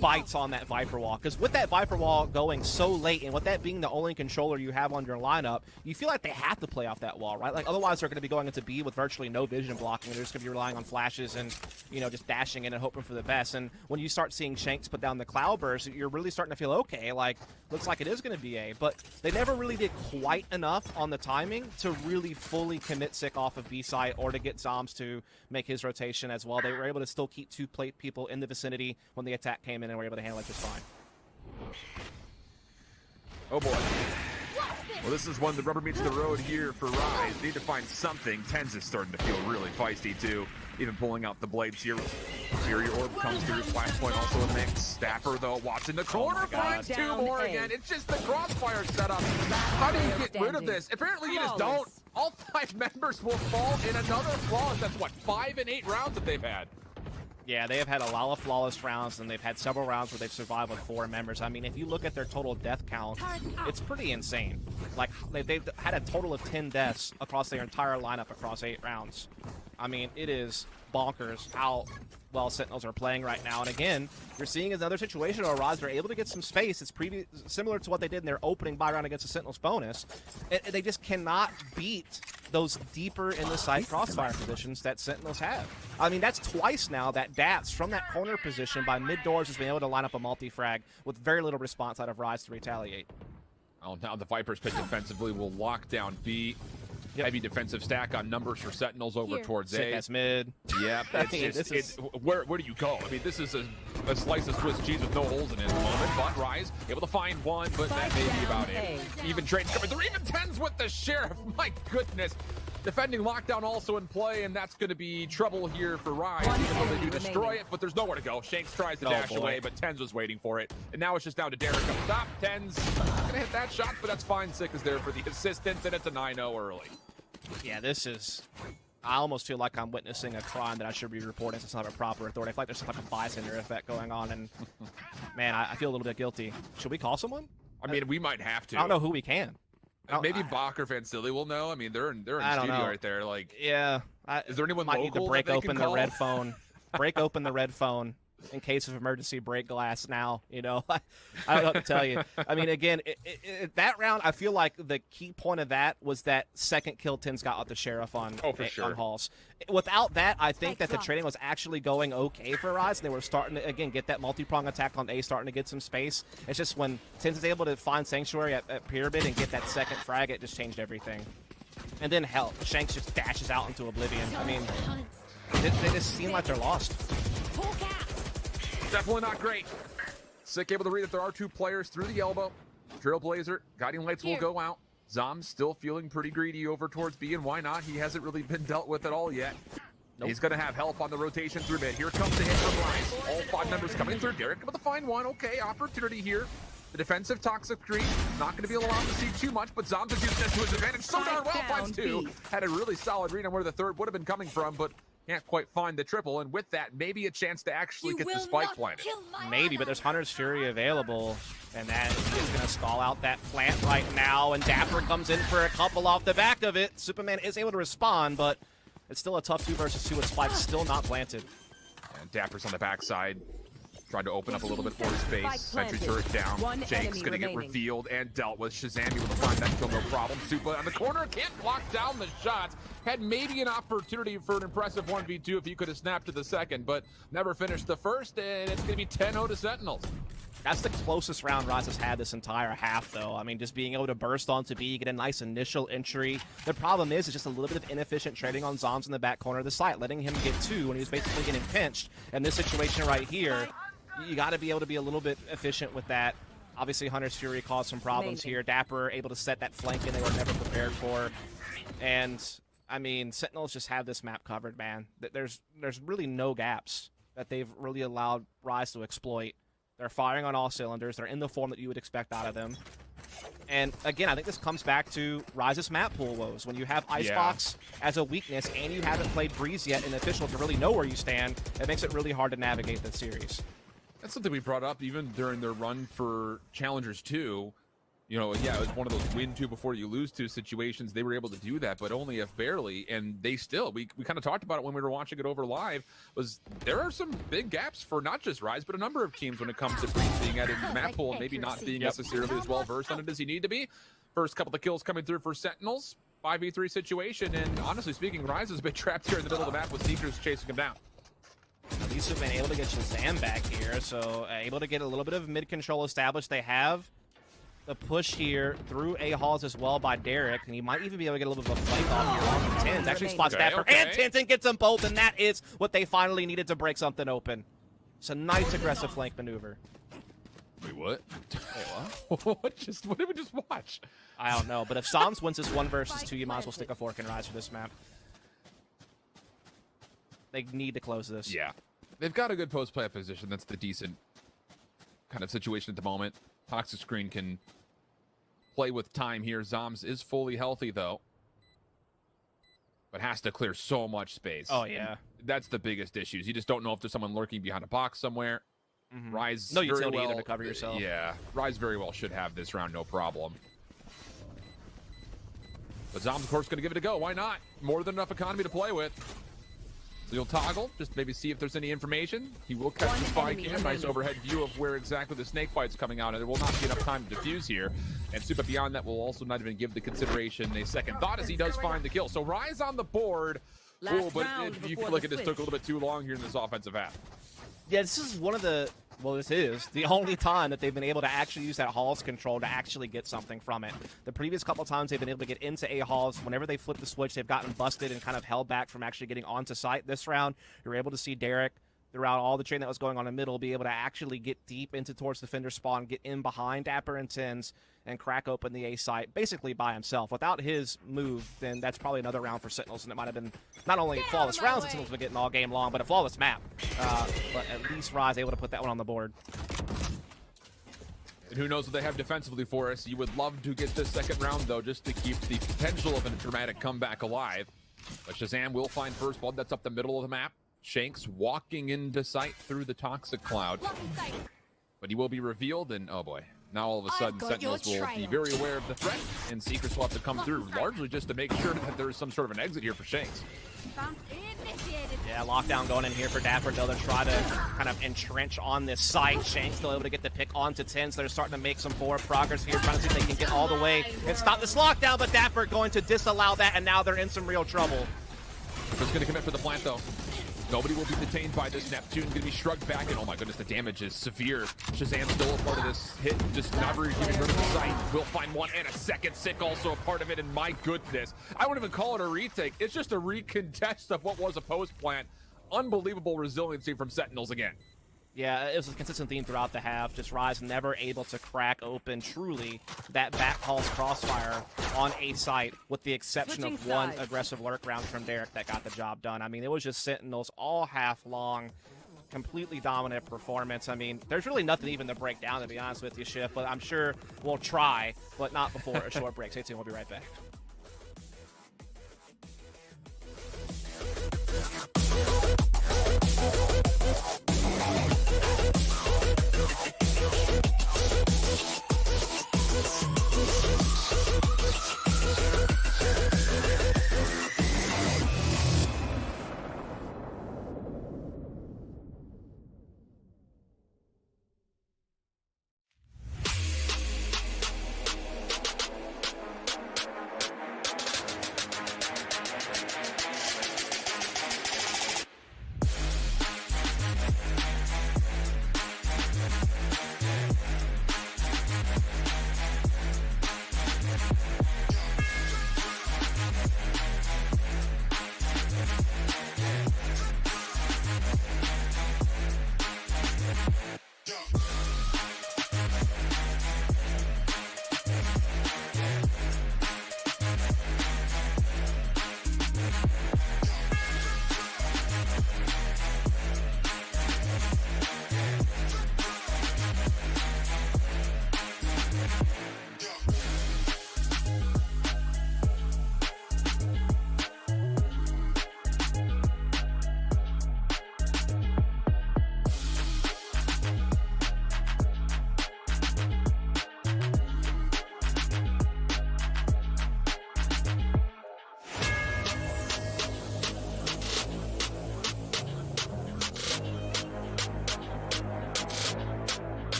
bites on that Viper wall. Because with that Viper wall going so late, and with that being the only controller you have on your lineup, you feel like they have to play off that wall, right? Like otherwise they're going to be going into B with virtually no vision blocking. They're just going to be relying on flashes and, you know, just dashing in and hoping for the best. And when you start seeing Shanks put down the cloud burst, you're really starting to feel, okay, like, looks like it is going to be A. But they never really did quite enough on the timing to really fully commit Sick off of B side or to get Zoms to make his rotation as well. They were able to still keep two people in the vicinity when the attack came in and were able to handle it just fine. Oh boy. Well, this is when the rubber meets the road here for Rise. Need to find something. Tens is starting to feel really feisty too. Even pulling out the blades here. Fury Orb comes through. Flashpoint also a mix. Dapper though watching the corner, finds two more again. It's just the crossfire setup. How do you get rid of this? Apparently you just don't. All 5 members will fall in another flawless. That's what, 5 and 8 rounds that they've had. Yeah, they have had a lot of flawless rounds, and they've had several rounds where they've survived with 4 members. I mean, if you look at their total death count, it's pretty insane. Like, they've had a total of 10 deaths across their entire lineup across 8 rounds. I mean, it is bonkers how well Sentinels are playing right now. And again, you're seeing another situation where Rise are able to get some space. It's similar to what they did in their opening buy round against the Sentinels bonus. They just cannot beat those deeper in the site crossfire positions that Sentinels have. I mean, that's twice now that Dats from that corner position by mid-doors has been able to line up a multi-frag with very little response out of Rise to retaliate. Oh, now the Vipers pick defensively will lock down B. Heavy defensive stack on numbers for Sentinels over towards Sick A. as mid. Yep, where do you go? I mean, this is a slice of Swiss cheese with no holes in it at the moment. But Rise able to find one, but that may be about it. Even trades coming through. Even Tens with the Sheriff. My goodness. Defending lockdown also in play, and that's going to be trouble here for Rise. Even though they do destroy it, but there's nowhere to go. Shanks tries to dash away, but Tens was waiting for it. And now it's just down to Derek up top. Tens going to hit that shot, but that's fine. Sick is there for the assistance, and it's a 9-0 early. Yeah, this is... I almost feel like I'm witnessing a crime that I should be reporting since I have a proper authority. I feel like there's some type of bystander effect going on, and man, I feel a little bit guilty. Should we call someone? I mean, we might have to. I don't know who we can. Maybe Bach or Van Silly will know. I mean, they're in studio right there. Like, yeah. Is there anyone might local need to break that they open can the call? red phone? Break open the red phone in case of emergency. Break glass now. You know, I don't know what to tell you. I mean, again, that round, I feel like the key point of that was that second kill Tens got out the Sheriff on on Halls. Without that, I think that the trading was actually going okay for Rise. They were starting to, again, get that multi-prong attack on A, starting to get some space. It's just when Tens is able to find Sanctuary at Pyramid and get that second frag, it just changed everything. And then, hell, Shanks just dashes out into Oblivion. I mean, they just seem like they're lost. Definitely not great. Sick able to read that there are 2 players through the elbow. Trailblazer, Guiding Lights will go out. Zom's still feeling pretty greedy over towards B, and why not? He hasn't really been dealt with at all yet. He's going to have help on the rotation through mid. Here comes the hit from Rise. All 5 members coming through. Derek able to find one. Okay, opportunity here. The defensive Toxic Creep, not going to be allowed to see too much, but Zoms is using this to his advantage so darn well. Finds 2. Had a really solid read on where the third would have been coming from, but can't quite find the triple, and with that, maybe a chance to actually get the spike planted. Maybe, but there's Hunter's Fury available, and that is going to stall out that plant right now, and Dapper comes in for a couple off the back of it. Superman is able to respond, but it's still a tough 2 versus 2 with Spike still not planted. And Dapper's on the backside. Tried to open up a little bit more space. Sentry turret down. Jake's going to get revealed and dealt with. Shazam able to find that kill, no problem. Supa on the corner, can't block down the shots. Had maybe an opportunity for an impressive 1v2 if he could have snapped to the second, but never finished the first, and it's going to be 10-0 to Sentinels. That's the closest round Rise has had this entire half, though. I mean, just being able to burst onto B, get a nice initial entry. The problem is, it's just a little bit of inefficient trading on Zoms in the back corner of the site, letting him get 2 when he was basically getting pinched. And this situation right here, you got to be able to be a little bit efficient with that. Obviously, Hunter's Fury caused some problems here. Dapper able to set that flank in they were never prepared for. And, I mean, Sentinels just have this map covered, man. There's really no gaps that they've really allowed Rise to exploit. They're firing on all cylinders. They're in the form that you would expect out of them. And, again, I think this comes back to Rise's map pool woes. When you have Icebox as a weakness and you haven't played Breeze yet in Official to really know where you stand, it makes it really hard to navigate this series. That's something we brought up even during their run for Challengers 2. You know, yeah, it was one of those win two before you lose two situations. They were able to do that, but only if barely. And they still, we kind of talked about it when we were watching it over live, was there are some big gaps for not just Rise, but a number of teams when it comes to Breeze being added in the map pool and maybe not being necessarily as well versed on it as you need to be. First couple of kills coming through for Sentinels. 5v3 situation, and honestly speaking, Rise is a bit trapped here in the middle of the map with Seekers chasing him down. At least have been able to get Shazam back here, so able to get a little bit of mid-control established. They have the push here through A-Halls as well by Derek, and he might even be able to get a little bit of a flank off here on the Tins. Actually spots Dapper and Tintin gets them both, and that is what they finally needed to break something open. It's a nice aggressive flank maneuver. Wait, what? Wait, what? What did we just watch? I don't know, but if Psalms wins this 1 versus 2, you might as well stick a fork in Rise for this map. They need to close this. Yeah. They've got a good post-play position. That's the decent kind of situation at the moment. Toxic Screen can play with time here. Zoms is fully healthy, though, but has to clear so much space. Oh, yeah. And that's the biggest issue. You just don't know if there's someone lurking behind a box somewhere. Rise no very utility well, either to cover yourself. Yeah, Rise very well should have this round, no problem. But Zom's, of course, going to give it a go. Why not? More than enough economy to play with. So you'll toggle, just maybe see if there's any information. He will catch the spike in. Nice overhead view of where exactly the snake bite's coming out, and there will not be enough time to defuse here. And Super beyond that will also not even give the consideration a second thought as he does find the kill. So Rise on the board. Cool, but you feel like it just took a little bit too long here in this offensive half. Yeah, this is one of the, well, this is the only time that they've been able to actually use that Halls control to actually get something from it. The previous couple times they've been able to get into A-Halls, whenever they flip the switch, they've gotten busted and kind of held back from actually getting onto site. This round, you're able to see Derek, throughout all the train that was going on in the middle, be able to actually get deep into towards defender spawn, get in behind Dapper and Tins, and crack open the A site basically by himself. Without his move, then that's probably another round for Sentinels, and it might have been not only flawless rounds that Sentinels have been getting all game long, but a flawless map. But at least Rise able to put that one on the board. And who knows what they have defensively for us. You would love to get this second round, though, just to keep the potential of a dramatic comeback alive. But Shazam will find first blood. That's up the middle of the map. Shanks walking into sight through the toxic cloud. But he will be revealed, and oh boy. Now all of a sudden, Sentinels will be very aware of the threat, and Seekers will have to come through, largely just to make sure that there is some sort of an exit here for Shanks. Yeah, lockdown going in here for Dapper. They'll try to kind of entrench on this site. Shanks still able to get the pick onto Tins. They're starting to make some forward progress here, trying to see if they can get all the way and stop this lockdown, but Dapper going to disallow that, and now they're in some real trouble. Just going to commit for the plant, though. Nobody will be detained by this Neptune. Going to be shrugged back, and oh my goodness, the damage is severe. Shazam still a part of this hit, just not really giving rid of the sight. We'll find one, and a second Sick also a part of it, and my goodness. I wouldn't even call it a retake. It's just a recontest of what was a post plant. Unbelievable resiliency from Sentinels again. Yeah, it was a consistent theme throughout the half. Just Rise never able to crack open truly that back Hall's crossfire on a site, with the exception of one aggressive lurk round from Derek that got the job done. I mean, it was just Sentinels all half long, completely dominant performance. I mean, there's really nothing even to break down, to be honest with you, Schiff, but I'm sure we'll try, but not before a short break. Stay tuned, we'll be right back.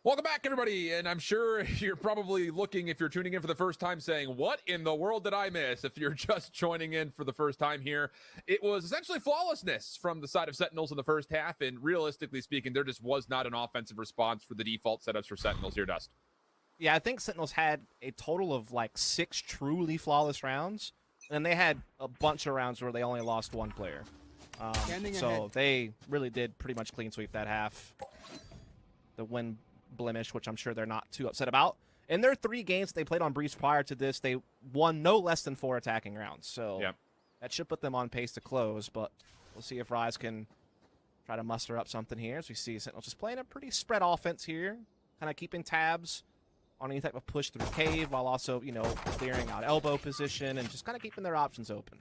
Welcome back, everybody, and I'm sure you're probably looking, if you're tuning in for the first time, saying, what in the world did I miss? If you're just joining in for the first time here, it was essentially flawlessness from the side of Sentinels in the first half, and realistically speaking, there just was not an offensive response for the default setups for Sentinels here, Dust. Yeah, I think Sentinels had a total of like 6 truly flawless rounds, and they had a bunch of rounds where they only lost 1 player. So they really did pretty much clean sweep that half. The win blemish, which I'm sure they're not too upset about. In their 3 games they played on Breeze prior to this, they won no less than 4 attacking rounds. So that should put them on pace to close, but we'll see if Rise can try to muster up something here. As we see Sentinels just playing a pretty spread offense here, kind of keeping tabs on any type of push through cave while also, you know, clearing out elbow position and just kind of keeping their options open.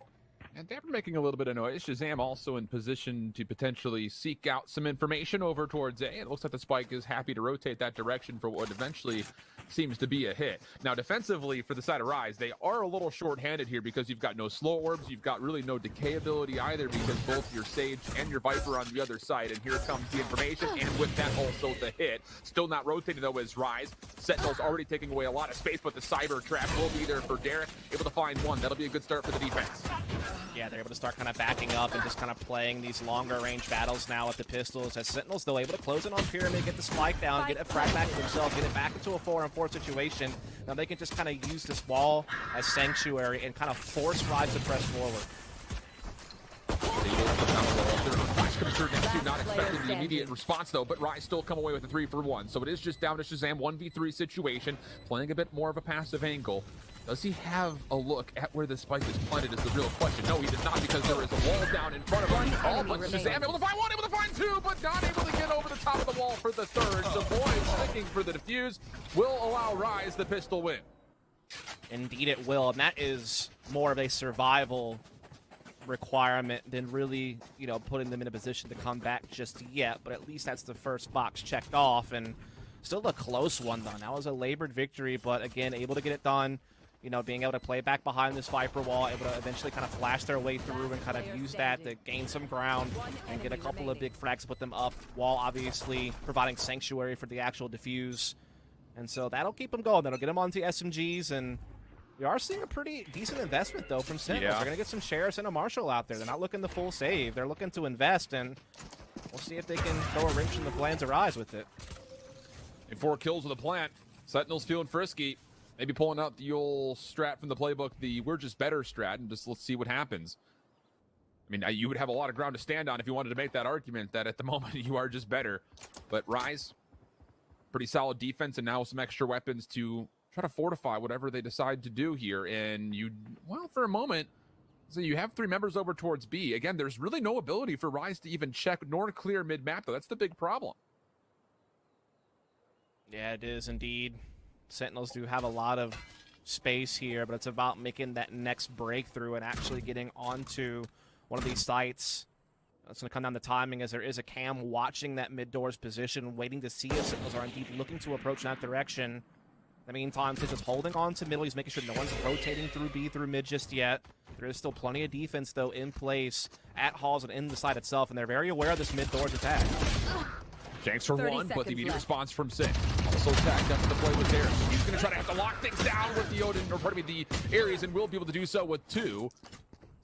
And Dapper making a little bit of noise. Shazam also in position to potentially seek out some information over towards A. It looks like the Spike is happy to rotate that direction for what eventually seems to be a hit. Now, defensively, for the side of Rise, they are a little short-handed here because you've got no slow orbs. You've got really no decay ability either because both your Sage and your Viper on the other side. And here comes the information, and with that also the hit. Still not rotating, though, as Rise. Sentinel's already taking away a lot of space, but the Cyber Trap will be there for Derek. Able to find one. That'll be a good start for the defense. Yeah, they're able to start kind of backing up and just kind of playing these longer range battles now with the pistols. As Sentinels, though, able to close in on Pyramid, get the spike down, get a frag back to themselves, get it back into a 4-on-4 situation. Now they can just kind of use this wall as sanctuary and kind of force Rise to press forward. Not expecting the immediate response, though, but Rise still come away with a 3-for-1. So it is just down to Shazam, 1v3 situation, playing a bit more of a passive angle. Does he have a look at where the spike is planted is the real question. No, he does not, because there is a wall down in front of him. Oh, but Shazam able to find one, able to find 2, but not able to get over the top of the wall for the 3rd. The boy sticking for the defuse will allow Rise the pistol win. Indeed it will, and that is more of a survival requirement than really, you know, putting them in a position to come back just yet, but at least that's the first box checked off, and still a close one, though. That was a labored victory, but again, able to get it done. You know, being able to play back behind this Viper wall, able to eventually kind of flash their way through and kind of use that to gain some ground and get a couple of big frags to put them up, while obviously providing sanctuary for the actual defuse. And so that'll keep them going. That'll get them onto SMGs, and we are seeing a pretty decent investment, though, from Sentinels. They're going to get some Sheriffs and a Marshal out there. They're not looking to full save. They're looking to invest, and we'll see if they can throw a wrench in the plans of Rise with it. And 4 kills with a plant. Sentinels feeling frisky. Maybe pulling out the old strat from the playbook, the we're just better strat, and just let's see what happens. I mean, you would have a lot of ground to stand on if you wanted to make that argument that at the moment you are just better. But Rise, pretty solid defense, and now some extra weapons to try to fortify whatever they decide to do here. And you, well, for a moment, so you have 3 members over towards B. Again, there's really no ability for Rise to even check nor clear mid-map, though. That's the big problem. Yeah, it is indeed. Sentinels do have a lot of space here, but it's about making that next breakthrough and actually getting onto one of these sites. It's going to come down to timing, as there is a cam watching that mid-doors position, waiting to see if Sentinels are indeed looking to approach that direction. In the meantime, Sentinels holding on to middle. He's making sure no one's rotating through B, through mid just yet. There is still plenty of defense, though, in place at Halls and in the site itself, and they're very aware of this mid-doors attack. Shanks for 1, but the immediate response from Sin. Also tagged up to the play with Derek. He's going to try to have to lock things down with the Odin, or pardon me, the Ares, and will be able to do so with 2.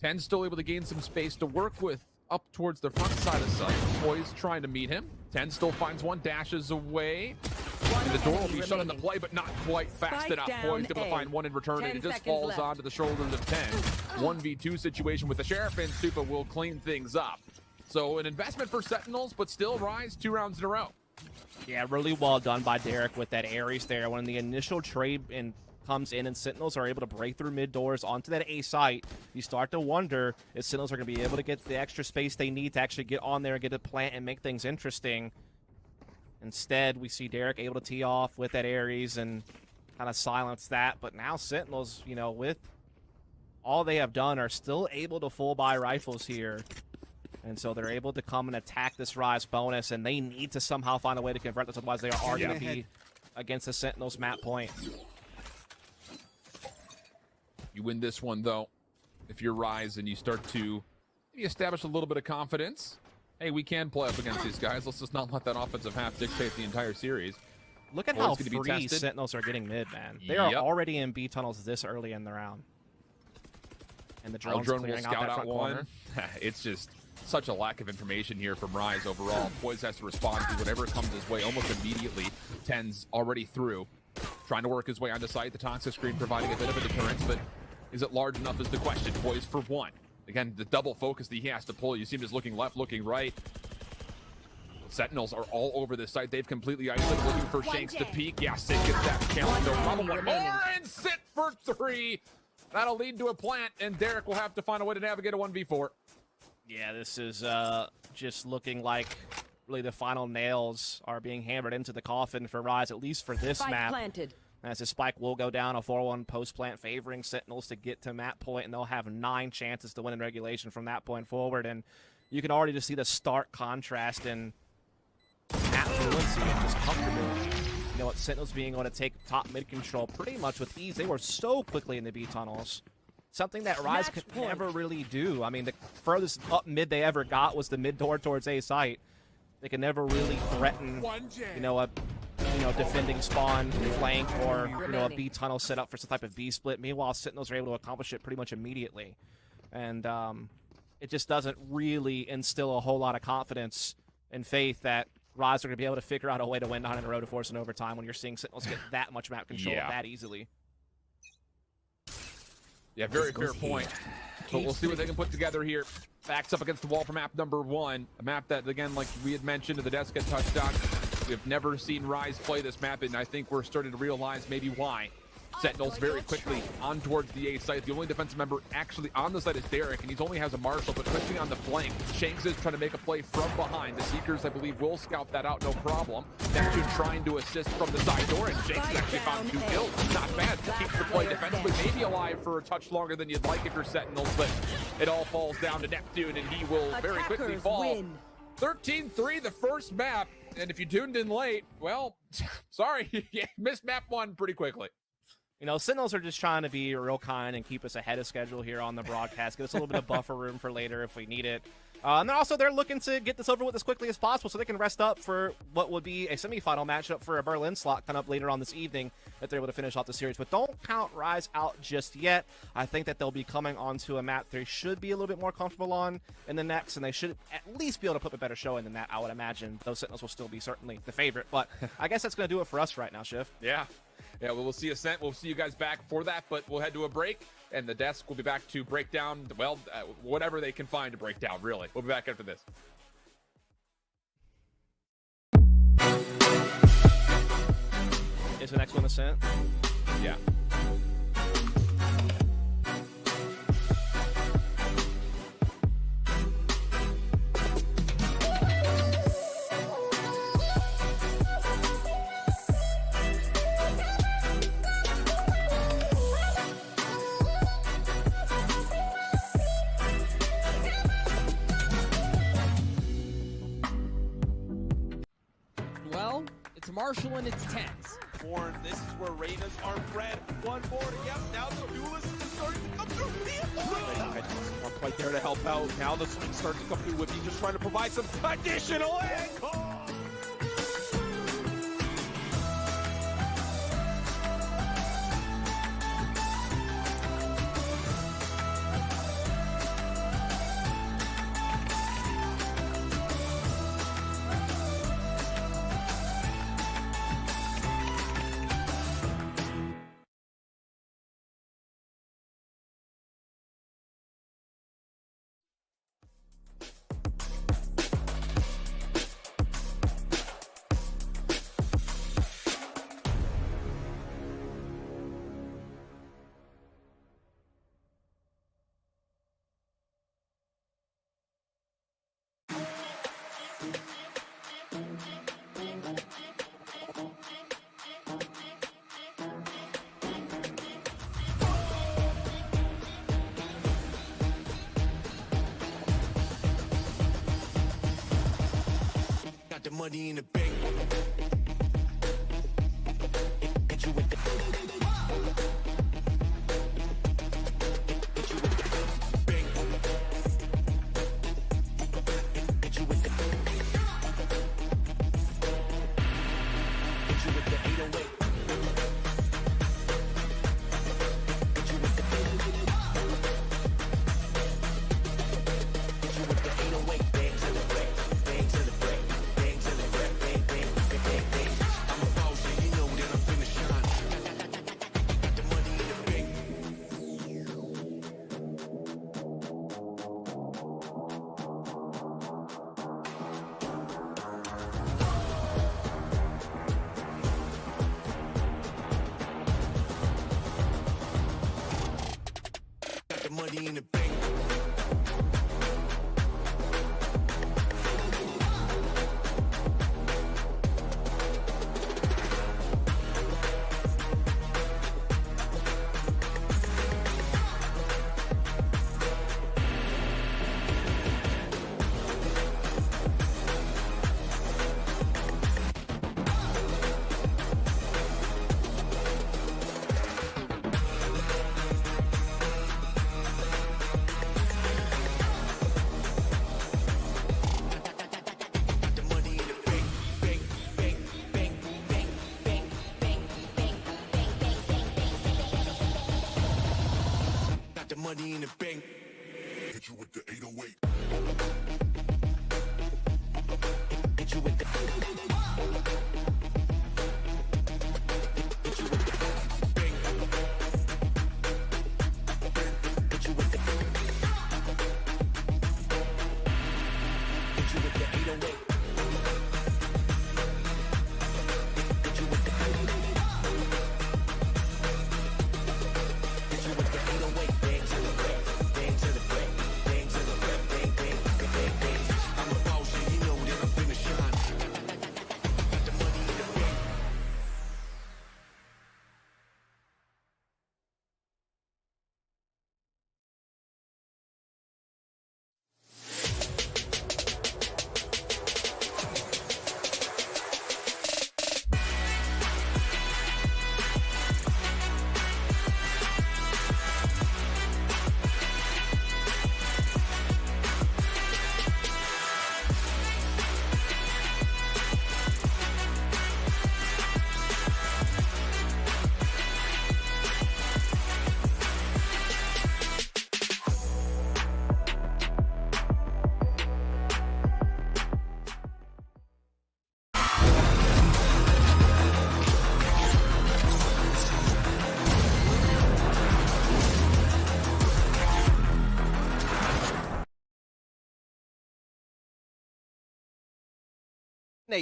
10 still able to gain some space to work with up towards the front side of site. Poise trying to meet him. 10 still finds one, dashes away. And the door will be shut in the play, but not quite fast enough. Poise able to find one in return, and it just falls onto the shoulders of 10. 1v2 situation with the Sheriff, and Supa will clean things up. So an investment for Sentinels, but still Rise 2 rounds in a row. Yeah, really well done by Derek with that Ares there. When the initial trade comes in and Sentinels are able to break through mid-doors onto that A site, you start to wonder if Sentinels are going to be able to get the extra space they need to actually get on there and get a plant and make things interesting. Instead, we see Derek able to tee off with that Ares and kind of silence that. But now Sentinels, you know, with all they have done, are still able to full buy rifles here. And so they're able to come and attack this Rise bonus, and they need to somehow find a way to convert this, otherwise they are going to be against the Sentinels map point. You win this one, though, if you're Rise and you start to maybe establish a little bit of confidence. Hey, we can play up against these guys. Let's just not let that offensive half dictate the entire series. Look at how free Sentinels are getting mid, man. They are already in B tunnels this early in the round. And the drone's drone clearing will out scout that front out one. corner. It's just such a lack of information here from Rise overall. Poise has to respond to whatever comes his way almost immediately. Ten's already through, trying to work his way onto site. The toxic screen providing a bit of a deterrence, but is it large enough is the question. Poise for one. Again, the double focus that he has to pull. You see him just looking left, looking right. Sentinels are all over this site. They've completely isolated, looking for Shanks to peek. Yeah, Sid gets that challenge. No problem. One more and Sit for 3. That'll lead to a plant, and Derek will have to find a way to navigate a 1v4. Yeah, this is just looking like really the final nails are being hammered into the coffin for Rise, at least for this map. Planted. As the spike will go down, a 4-1 post-plant favoring Sentinels to get to map point, and they'll have 9 chances to win in regulation from that point forward. And you can already just see the stark contrast in map fluency and just comfortable. You know what, Sentinels being able to take top mid control pretty much with ease. They were so quickly in the B tunnels. Something that Rise could never really do. I mean, the furthest up mid they ever got was the mid door towards A site. They could never really threaten, you know, a defending spawn flank or, you know, a B tunnel set up for some type of B split. Meanwhile, Sentinels are able to accomplish it pretty much immediately. And it just doesn't really instill a whole lot of confidence and faith that Rise are going to be able to figure out a way to win 9 in a row to force an overtime when you're seeing Sentinels get that much map control that easily. Yeah, very fair point. But we'll see what they can put together here. Backs up against the wall for map number 1. A map that, again, like we had mentioned, the desk had touched on. We've never seen Rise play this map, and I think we're starting to realize maybe why. Sentinels very quickly on towards the A site. The only defensive member actually on the site is Derek, and he only has a Marshall, but quickly on the flank. Shanks is trying to make a play from behind. The Seekers, I believe, will scout that out, no problem. Neptune trying to assist from the side door, and Shanks has actually found 2 kills. Not bad. Keeps the play defensively, maybe alive for a touch longer than you'd like if you're Sentinels, but it all falls down to Neptune, and he will very quickly fall. 13-3, the first map, and if you tuned in late, well, sorry, you missed map 1 pretty quickly. You know, Sentinels are just trying to be real kind and keep us ahead of schedule here on the broadcast. Give us a little bit of buffer room for later if we need it. And then also they're looking to get this over with as quickly as possible so they can rest up for what would be a semifinal matchup for a Berlin slot coming up later on this evening if they're able to finish off the series. But don't count Rise out just yet. I think that they'll be coming onto a map they should be a little bit more comfortable on in the next, and they should at least be able to put a better show in than that, I would imagine. Those Sentinels will still be certainly the favorite. But I guess that's going to do it for us right now, Shiv. Yeah. Yeah, well, we'll see Ascent. We'll see you guys back for that, but we'll head to a break, and the desk will be back to break down, well, whatever they can find to break down, really. We'll be back after this. Is the next one Ascent? Yeah. Well, it's Marshall and it's Tens. Born, this is where Raiders are bred. One more to get. Now the duelist is starting to come through. Not quite there to help out. Now the swing starts to come through. Whippy just trying to provide some additional ankle. The money in the bank. Hit you with the bank. Hit you with the money in the bank. Money in the bank. Hit you with the 808. Hit you with the. Hit you with the bank. Hit you with the. Hit you with the 808. Hit you with the. Hit you with the 808. I'm a boss, and you know that I'm finna shine. Got the money in the bank.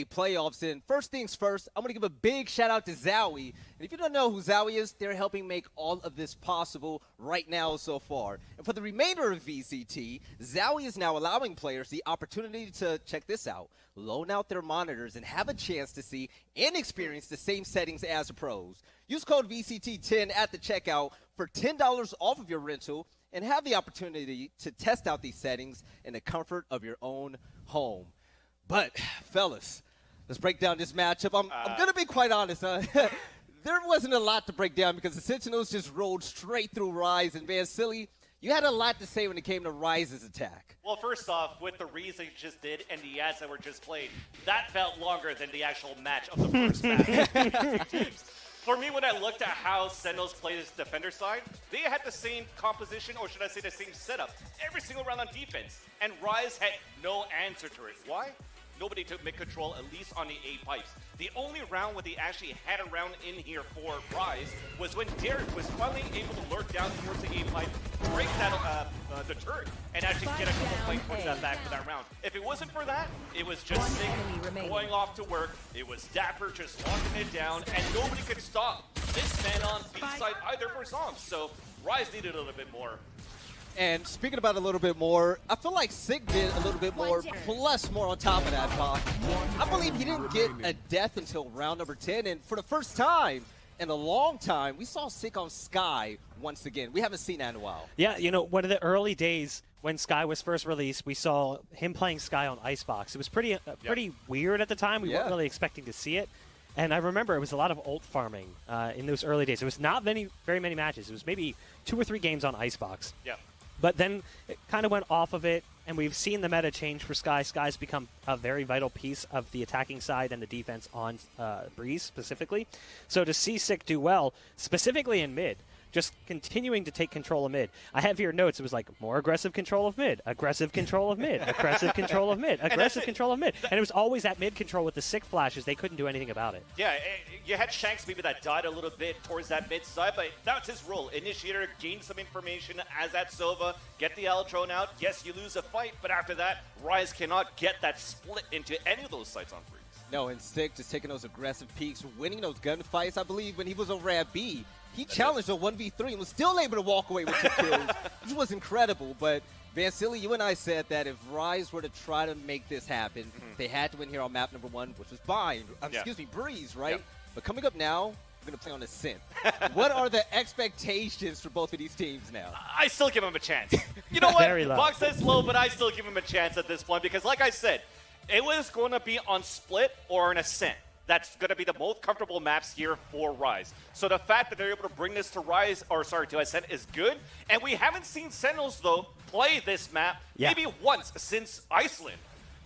Playoffs in. First things first, I'm going to give a big shout out to Zowie. And if you don't know who Zowie is, they're helping make all of this possible right now so far. And for the remainder of VCT, Zowie is now allowing players the opportunity to, check this out, loan out their monitors and have a chance to see and experience the same settings as the pros. Use code VCT10 at the checkout for $10 off of your rental and have the opportunity to test out these settings in the comfort of your own home. But, fellas, let's break down this matchup. I'm going to be quite honest. There wasn't a lot to break down because the Sentinels just rolled straight through Rise. And, Van Silly, you had a lot to say when it came to Rise's attack. Well, first off, with the reads they just did and the ads that were just played, that felt longer than the actual match of the first match. Teams. For me, when I looked at how Sentinels played this defender side, they had the same composition, or should I say the same setup, every single round on defense. And Rise had no answer to it. Why? Nobody took mid-control, at least on the A pipes. The only round where they actually had a round in here for Rise was when Derek was finally able to lurk down towards the A pipe, break that the turret, and actually get a couple plays towards that back for that round. If it wasn't for that, it was just Sig going off to work. It was Dapper just locking it down, and nobody could stop this man on B side either for Zombs. So Rise needed a little bit more. And speaking about a little bit more, I feel like Sig did a little bit more, plus more on top of that, Bach. I believe he didn't get a death until round number 10, and for the first time in a long time, we saw Sig on Sky once again. We haven't seen that in a while. Yeah, you know, one of the early days when Sky was first released, we saw him playing Sky on Icebox. It was pretty weird at the time. We weren't really expecting to see it. And I remember it was a lot of ult farming in those early days. It was not very many matches. It was maybe 2 or 3 games on Icebox. Yeah. But then it kind of went off of it, and we've seen the meta change for Sky. Sky's become a very vital piece of the attacking side and the defense on Breeze specifically. So to see Sick do well, specifically in mid, just continuing to take control of mid. I have here notes. It was like more aggressive control of mid, aggressive control of mid, aggressive control of mid, aggressive control of mid. And it was always that mid control with the Sick flashes. They couldn't do anything about it. Yeah, you had Shanks maybe that died a little bit towards that mid side, but that's his role. Initiator, gain some information as that Sova, get the Aldrone out. Yes, you lose a fight, but after that, Rise cannot get that split into any of those sites on Breeze. No, and Sick just taking those aggressive peaks, winning those gunfights. I believe when he was over at B, He challenged a 1v3 and was still able to walk away with 2 kills, which was incredible. But Vansili, you and I said that if Rise were to try to make this happen, they had to win here on map number 1, which was Breeze, right? Yep. But coming up now, we're going to play on Ascent. What are the expectations for both of these teams now? I still give him a chance. You know what? Very low. Box says low, but I still give him a chance at this point because, like I said, it was going to be on Split or an Ascent. That's going to be the most comfortable maps here for Rise. So the fact that they're able to bring this to to Ascent is good. And we haven't seen Sentinels, though, play this map maybe once since Iceland.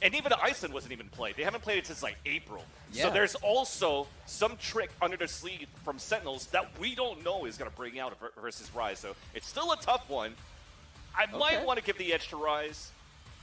And even Iceland wasn't even played. They haven't played it since, like, April. Yeah. So there's also some trick under the sleeve from Sentinels that we don't know is going to bring out versus Rise. So it's still a tough one. I might want to give the edge to Rise,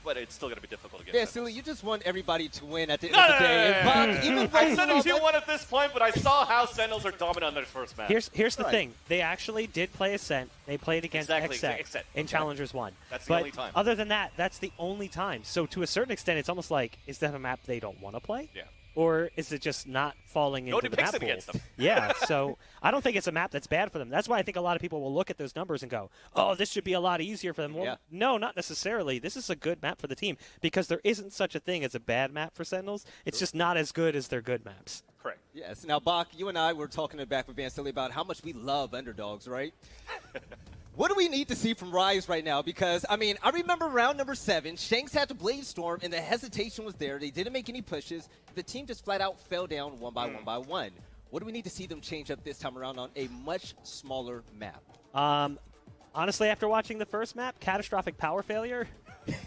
but it's still going to be difficult to get. Yeah, Silly, you just want everybody to win at the end of the day. I said it 2-1 at this point, but I saw how Sentinels are dominant on their first match. Here's the thing. They actually did play Ascent. They played against Exet in Challengers 1. That's the only time. Other than that, that's the only time. So to a certain extent, it's almost like, is that a map they don't want to play? Yeah. Or is it just not falling into the map pool? Against them. Yeah, so I don't think it's a map that's bad for them. That's why I think a lot of people will look at those numbers and go, oh, this should be a lot easier for them. Well, no, not necessarily. This is a good map for the team because there isn't such a thing as a bad map for Sentinels. It's just not as good as their good maps. Correct. Yes. Now, Bach, you and I were talking back with Vansili about how much we love underdogs, right? What do we need to see from Rise right now? Because, I mean, I remember round number 7, Shanks had to Blade Storm, and the hesitation was there. They didn't make any pushes. The team just flat out fell down one by one. What do we need to see them change up this time around on a much smaller map? Honestly, after watching the first map, catastrophic power failure,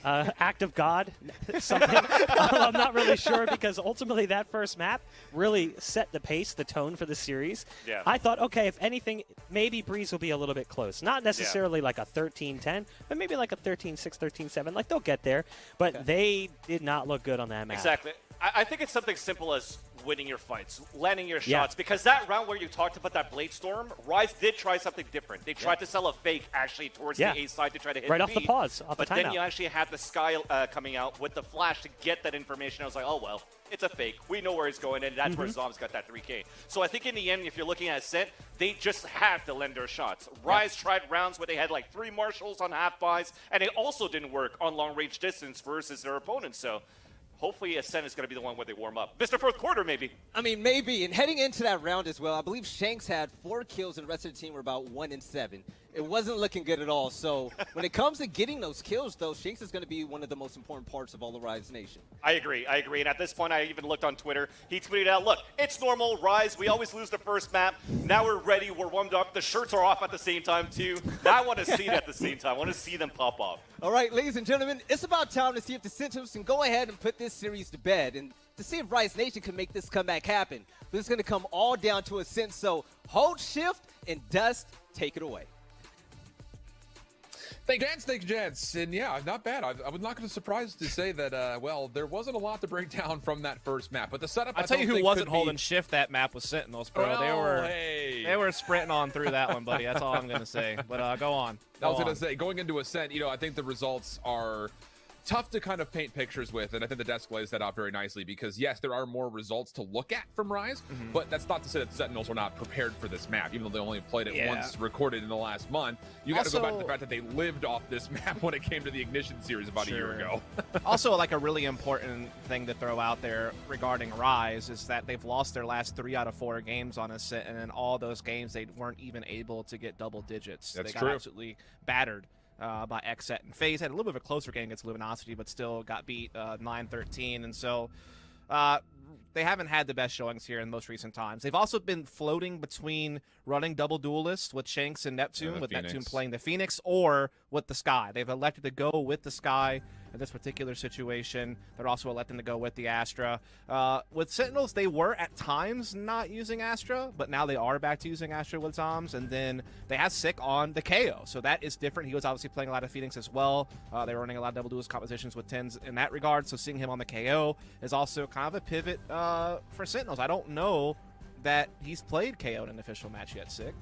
act of God, something. I'm not really sure because ultimately that first map really set the pace, the tone for the series. Yeah. I thought, okay, if anything, maybe Breeze will be a little bit close. Not necessarily like a 13-10, but maybe like a 13-6, 13-7. Like, they'll get there. But they did not look good on that map. Exactly. I think it's something simple as winning your fights, landing your shots. Because that round where you talked about that Blade Storm, Rise did try something different. They tried to sell a fake actually towards the A side to try to hit right B, off the pause, off but the then you actually had the Sky coming out with the flash to get that information. I was like, oh, well, it's a fake. We know where he's going, and that's where Zom's got that 3K. So I think in the end, if you're looking at Ascent, they just have to lend their shots. Rise tried rounds where they had like 3 marshals on half buys, and it also didn't work on long range distance versus their opponents. So hopefully Ascent is going to be the one where they warm up. Mr. Fourth Quarter, maybe. I mean, maybe. And heading into that round as well, I believe Shanks had 4 kills and the rest of the team were about 1-7. It wasn't looking good at all. So when it comes to getting those kills, though, Shanks is going to be one of the most important parts of all the Rise Nation. I agree. And at this point, I even looked on Twitter. He tweeted out, look, it's normal, Rise. We always lose the first map. Now we're ready. We're warmed up. The shirts are off at the same time, too. Now I want to see it at the same time. I want to see them pop off. All right, ladies and gentlemen, it's about time to see if the Sentinels can go ahead and put this series to bed and to see if Rise Nation can make this comeback happen. But it's going to come all down to Ascent. So hold shift and Dust, take it away. Thanks, gents. And yeah, not bad. I was not going to surprise to say that, well, there wasn't a lot to break down from that first map. But the setup, I'll tell you who wasn't holding shift that map was Sentinels, bro. They were sprinting on through that one, buddy. That's all I'm going to say. But go on. I was going to say, going into Ascent, I think the results are tough to kind of paint pictures with, and I think the desk lays that out very nicely because, yes, there are more results to look at from Rise, but that's not to say that Sentinels were not prepared for this map, even though they only played it once, recorded in the last month. You got to go back to the fact that they lived off this map when it came to the Ignition series about a year ago. Also, like a really important thing to throw out there regarding Rise is that they've lost their last 3 out of 4 games on Ascent, and in all those games, they weren't even able to get double digits. That's they got absolutely battered by Exet and FaZe. Had a little bit of a closer game against Luminosity, but still got beat 9-13. And so they haven't had the best showings here in most recent times. They've also been floating between running double duelists with Shanks and Neptune, with Neptune playing the Phoenix, or with the Sky. They've elected to go with the Sky in this particular situation. They're also electing to go with the Astra. With Sentinels, they were at times not using Astra, but now they are back to using Astra with Zoms. And then they have Sick on the KO, so that is different. He was obviously playing a lot of Phoenix as well. They were running a lot of double duelist compositions with 10s in that regard, so seeing him on the KO is also kind of a pivot for Sentinels. I don't know that he's played KO in an official match yet, Sick.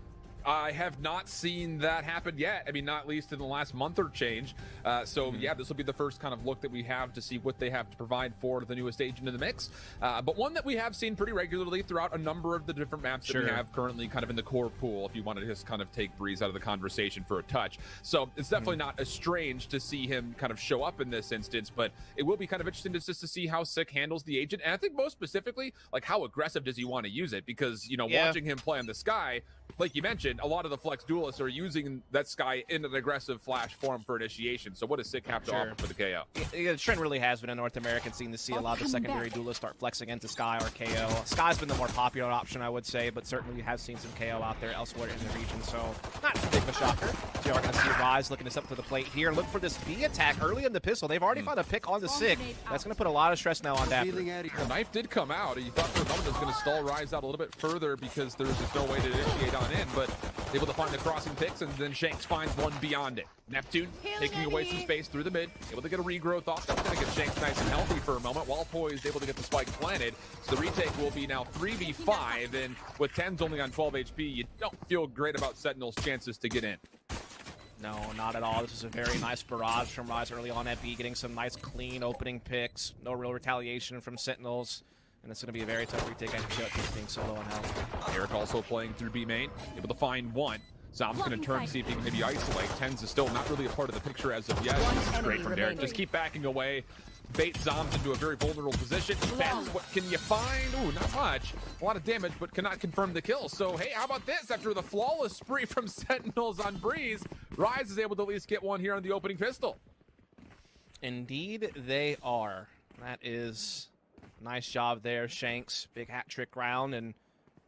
I have not seen that happen yet. I mean, not least in the last month or change. Yeah, this will be the first kind of look that we have to see what they have to provide for the newest agent in the mix. But one that we have seen pretty regularly throughout a number of the different maps that we have currently kind of in the core pool, if you want to just kind of take Breeze out of the conversation for a touch. So it's definitely not as strange to see him kind of show up in this instance, but it will be kind of interesting just to see how Sick handles the agent. And I think most specifically, like, how aggressive does he want to use it? Because, you know, watching him play on the Sky, like you mentioned, a lot of the flex duelists are using that Sky in an aggressive flash form for initiation. So what does Sick have to offer for the KO? The trend really has been in North American scene to see a lot of the secondary duelists start flexing into Sky or KO. Sky's been the more popular option, I would say, but certainly we have seen some KO out there elsewhere in the region, so not too big of a shocker. So we're going to see Rise looking to step to the plate here. Look for this B attack early in the pistol. They've already found a pick on the Sick. That's going to put a lot of stress now on Dapper. The knife did come out. You thought for a moment it was going to stall Rise out a little bit further because there's just no way to initiate on in, but able to find the crossing picks, and then Shanks finds one beyond it. Neptune taking away some space through the mid, able to get a regrowth off. That's going to get Shanks nice and healthy for a moment, while Poised able to get the spike planted. So the retake will be now 3v5, and with 10s only on 12 HP, you don't feel great about Sentinel's chances to get in. No, not at all. This is a very nice barrage from Rise early on at B, getting some nice clean opening picks. No real retaliation from Sentinels. And it's going to be a very tough retake. I can see being solo on health. Eric also playing through B main, able to find one. Zom's going to turn to see if he can maybe isolate. Tens is still not really a part of the picture as of yet. This is great from Derek. Just keep backing away. Bait Zoms into a very vulnerable position. Depends, what can you find? Ooh, not much. A lot of damage, but cannot confirm the kill. So, hey, how about this? After the flawless spree from Sentinels on Breeze, Rise is able to at least get one here on the opening pistol. Indeed, they are. That is nice job there, Shanks. Big hat trick round, and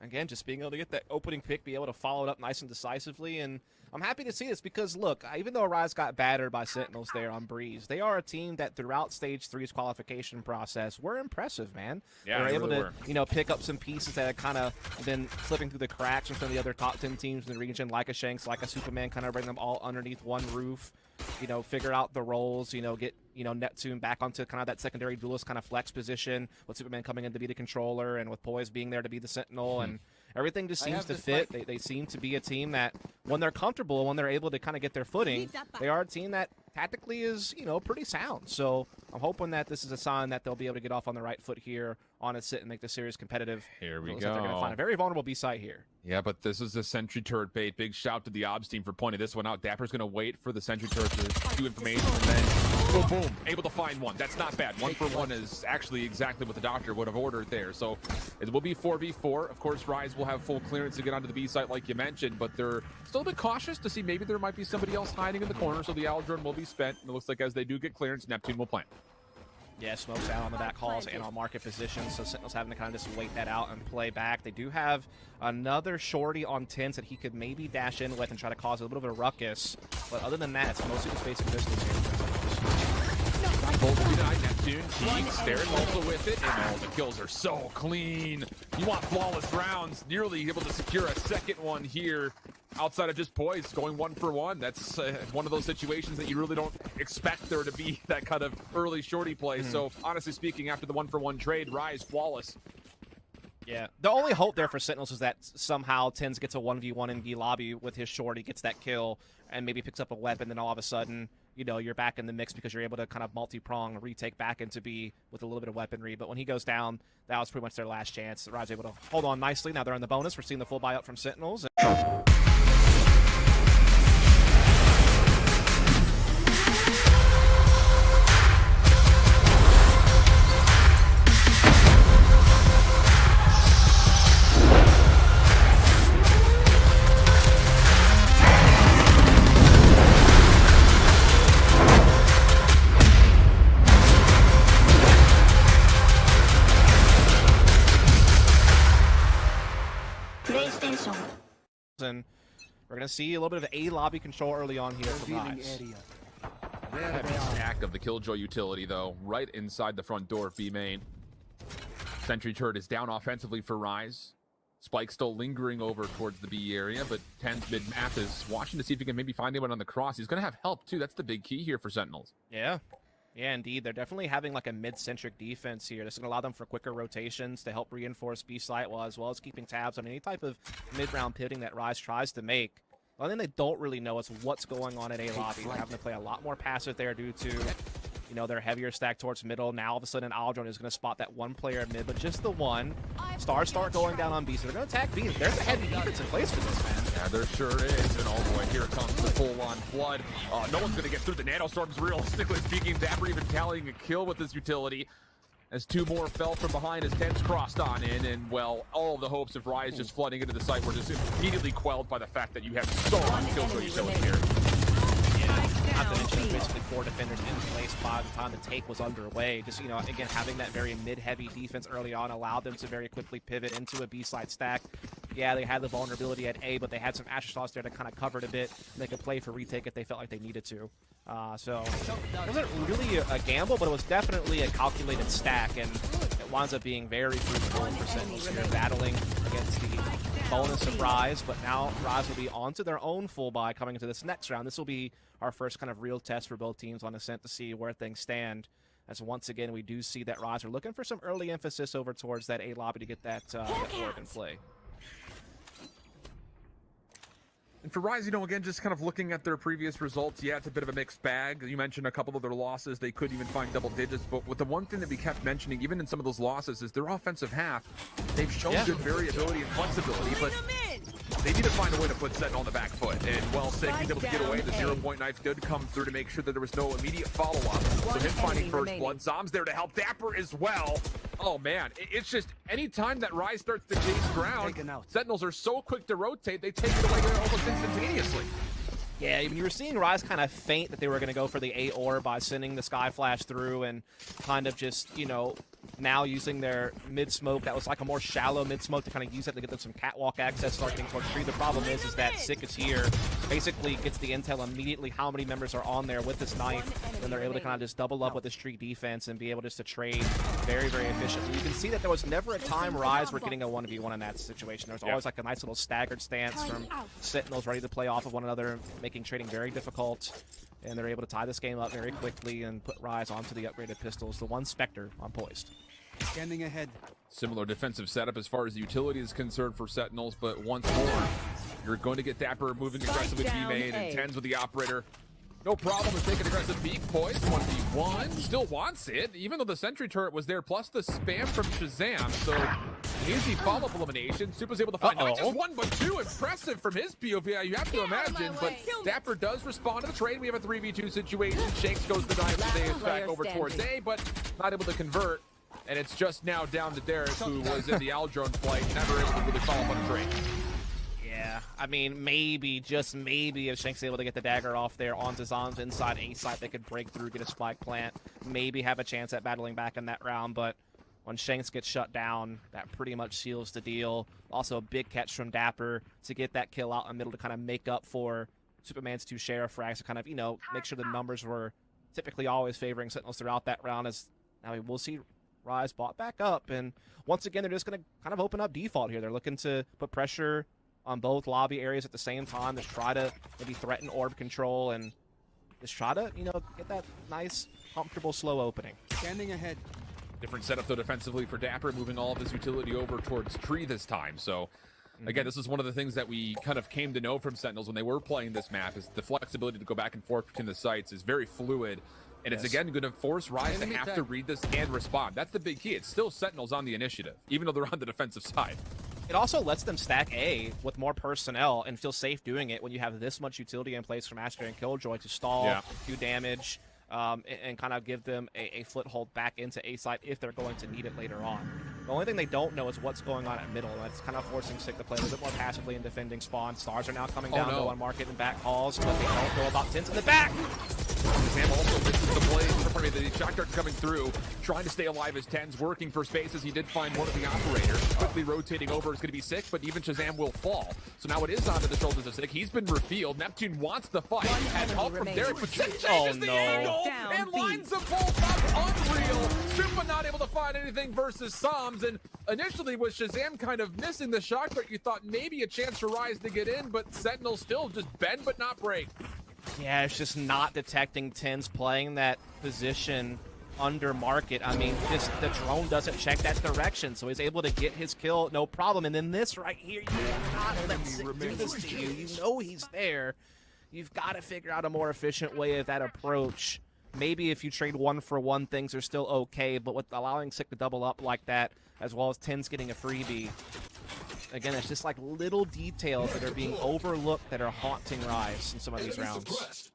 again, just being able to get that opening pick, be able to follow it up nice and decisively. And I'm happy to see this because, look, even though Rise got battered by Sentinels there on Breeze, they are a team that throughout Stage 3's qualification process were impressive, man. Yeah, they were able really to, you know, pick up some pieces that had kind of been slipping through the cracks from some of the other top 10 teams in the region, like a Shanks, like a Superman, kind of bring them all underneath one roof. You know, figure out the roles, you know, get, you know, Neptune back onto kind of that secondary duelist kind of flex position, with Superman coming in to be the controller and with Poise being there to be the Sentinel, and everything just seems to fit. They seem to be a team that, when they're comfortable, when they're able to kind of get their footing, they are a team that tactically is, you know, pretty sound. So I'm hoping that this is a sign that they'll be able to get off on the right foot here on a sit and make the series competitive. Here we Looks go. like they're going to find a very vulnerable B site here. Yeah, but this is a sentry turret bait. Big shout to the Obs team for pointing this one out. Dapper's going to wait for the sentry turret to do information, and then boom, boom, able to find one. That's not bad. 1 for 1 is actually exactly what the doctor would have ordered there. So it will be 4v4. Of course, Rise will have full clearance to get onto the B site like you mentioned, but they're still a bit cautious to see maybe there might be somebody else hiding in the corner, so the Aldrin will be spent. And it looks like as they do get clearance, Neptune will plant. Yeah, smokes out on the back halls and on market position, so Sentinel's having to kind of just wait that out and play back. They do have another shorty on 10s that he could maybe dash in with and try to cause a little bit of a ruckus, but other than that, it's mostly just facing distance here. Neptune, Cheeks, Darren also with it, and all the kills are so clean. You want flawless rounds, nearly able to secure a second one here outside of just Poise, going 1 for 1. That's one of those situations that you really don't expect there to be that kind of early shorty play. So honestly speaking, after the 1 for 1 trade, Rise flawless. Yeah, the only hope there for Sentinels is that somehow Tens gets a 1v1 in B lobby with his shorty, gets that kill, and maybe picks up a weapon, then all of a sudden, you know, you're back in the mix because you're able to kind of multi-prong retake back into B with a little bit of weaponry. But when he goes down, that was pretty much their last chance. Rise able to hold on nicely. Now they're in the bonus. We're seeing the full buy up from Sentinels. And we're going to see a little bit of A lobby control early on here from Rise. Heavy stack of the Killjoy utility, though, right inside the front door of B main. Sentry turret is down offensively for Rise. Spike still lingering over towards the B area, but 10's mid-map is watching to see if he can maybe find anyone on the cross. He's going to have help, too. That's the big key here for Sentinels. Yeah, Yeah, indeed. They're definitely having like a mid-centric defense here. This is going to allow them for quicker rotations to help reinforce B site as well as keeping tabs on any type of mid-round pivoting that Rise tries to make. The only thing they don't really know is what's going on at A lobby. They're having to play a lot more passive there due to, you know, their heavier stack towards middle. Now all of a sudden Aldron is going to spot that one player at mid, but just the one. Stars start going down on B, so they're going to attack B. There's a heavy defense in place for this, man. Yeah, there sure is. And oh boy, here comes the full-on flood. No one's going to get through the nanostorms, realistically speaking. Dapper even tallying a kill with his utility, as two more fell from behind as Tens crossed on in, and well, all of the hopes of Rise just flooding into the site were just immediately quelled by the fact that you have so much kill utility here. Not to mention basically 4 defenders in place by the time the take was underway. Just, you know, again, having that very mid-heavy defense early on allowed them to very quickly pivot into a B-side stack. Yeah, they had the vulnerability at A, but they had some Astrosaurs there to kind of cover it a bit. They could play for retake if they felt like they needed to. So it wasn't really a gamble, but it was definitely a calculated stack, and it winds up being very fruitful for Sentinels here, battling against the bonus of Rise, but now Rise will be onto their own full buy coming into this next round. This will be our first kind of real test for both teams on Ascent to see where things stand, as once again we do see that Rise are looking for some early emphasis over towards that A lobby to get that orb in play. And for Rise, you know, again, just kind of looking at their previous results, yeah, it's a bit of a mixed bag. You mentioned a couple of their losses. They couldn't even find double digits, but with the one thing that we kept mentioning, even in some of those losses, is their offensive half. They've shown good variability and flexibility, but they need to find a way to put Sentinel on the back foot. And while Sig was able to get away, the 0-point knife did come through to make sure that there was no immediate follow-up. So him finding first blood. Zom's there to help Dapper as well. Oh man, it's just anytime that Rise starts to chase ground, Sentinels are so quick to rotate, they take it away almost instantaneously. Yeah, you were seeing Rise kind of feint that they were going to go for the A orb by sending the Sky Flash through and kind of just, you know, now using their mid-smoke that was like a more shallow mid-smoke to kind of use that to get them some catwalk access starting towards tree. The problem is that Sick is here, basically gets the intel immediately how many members are on there with this knife, and they're able to kind of just double up with this tree defense and be able just to trade very, very efficiently. You can see that there was never a time Rise were getting a 1v1 in that situation. There was always like a nice little staggered stance from Sentinels ready to play off of one another, making trading very difficult. And they're able to tie this game up very quickly and put Rise onto the upgraded pistols. The one Spectre on Poised. Standing ahead. Similar defensive setup as far as the utility is concerned for Sentinels, but once more, you're going to get Dapper moving aggressively with B-main and Tens with the operator. No problem with taking aggressive B. Poised 1v1. Still wants it, even though the sentry turret was there, plus the spam from Shazam. So an easy follow-up elimination. Supa's able to find not just one, but two. Impressive from his POV, you have to imagine. But Dapper does respond to the trade. We have a 3v2 situation. Shanks goes the knife as back over towards A, but not able to convert. And it's just now down to Derek, who was in the Aldron flight, never able to really follow up on a trade. Yeah, I mean, maybe, just maybe, if Shank's able to get the dagger off there onto Zom's inside A site, they could break through, get a spike plant, maybe have a chance at battling back in that round, but when Shanks gets shut down, that pretty much seals the deal. Also, a big catch from Dapper to get that kill out in the middle to kind of make up for Superman's 2 sheriff frags to kind of, you know, make sure the numbers were typically always favoring Sentinels throughout that round, as now we'll see Rise bought back up, and once again, they're just going to kind of open up default here. They're looking to put pressure on both lobby areas at the same time. Just try to maybe threaten orb control and just try to, you know, get that nice, comfortable, slow opening. Standing ahead. Different setup, though, defensively for Dapper, moving all of his utility over towards tree this time. So, again, this is one of the things that we kind of came to know from Sentinels when they were playing this map, is the flexibility to go back and forth between the sites is very fluid. And it's, again, going to force Rise to have to read this and respond. That's the big key. It's still Sentinels on the initiative, even though they're on the defensive side. It also lets them stack A with more personnel and feel safe doing it when you have this much utility in place from Aster and Killjoy to stall, do damage, and kind of give them a foothold back into A site if they're going to need it later on. The only thing they don't know is what's going on at middle, and it's kind of forcing Sick to play a little bit more passively in defending spawn. Stars are now coming down low on market and back calls, but they don't know about Tins in the back. Sam also misses the blade. The shot dart coming through, trying to stay alive as Tens, working for spaces. He did find one of the operators. Quickly rotating over is going to be Sick, but even Shazam will fall. So now it is onto the shoulders of Sick. He's been revealed. Neptune wants the fight. Has help from Derek, but Sick changes the angle and lines them both up. Unreal. Supa not able to find anything versus Psalms, and initially with Shazam kind of missing the shot dart, you thought maybe a chance for Rise to get in, but Sentinel still just bend but not break. Yeah, it's just not detecting Tens playing that position under market. I mean, just the drone doesn't check that direction, so he's able to get his kill, no problem. And then this right here, you cannot let Sick do this to you. You know he's there. You've got to figure out a more efficient way of that approach. Maybe if you trade 1-for-1, things are still okay, but with allowing Sick to double up like that, as well as Tens getting a freebie, again, it's just like little details that are being overlooked that are haunting Rise in some of these rounds.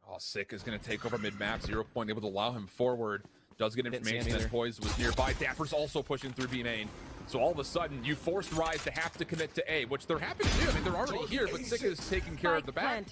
Oh, Sick is going to take over mid-map. 0 point able to allow him forward. Does get information that Poise was nearby. Dapper's also pushing through B main. So all of a sudden, you forced Rise to have to commit to A, which they're happy to do. I mean, they're already here, but Sick is taking care of the back.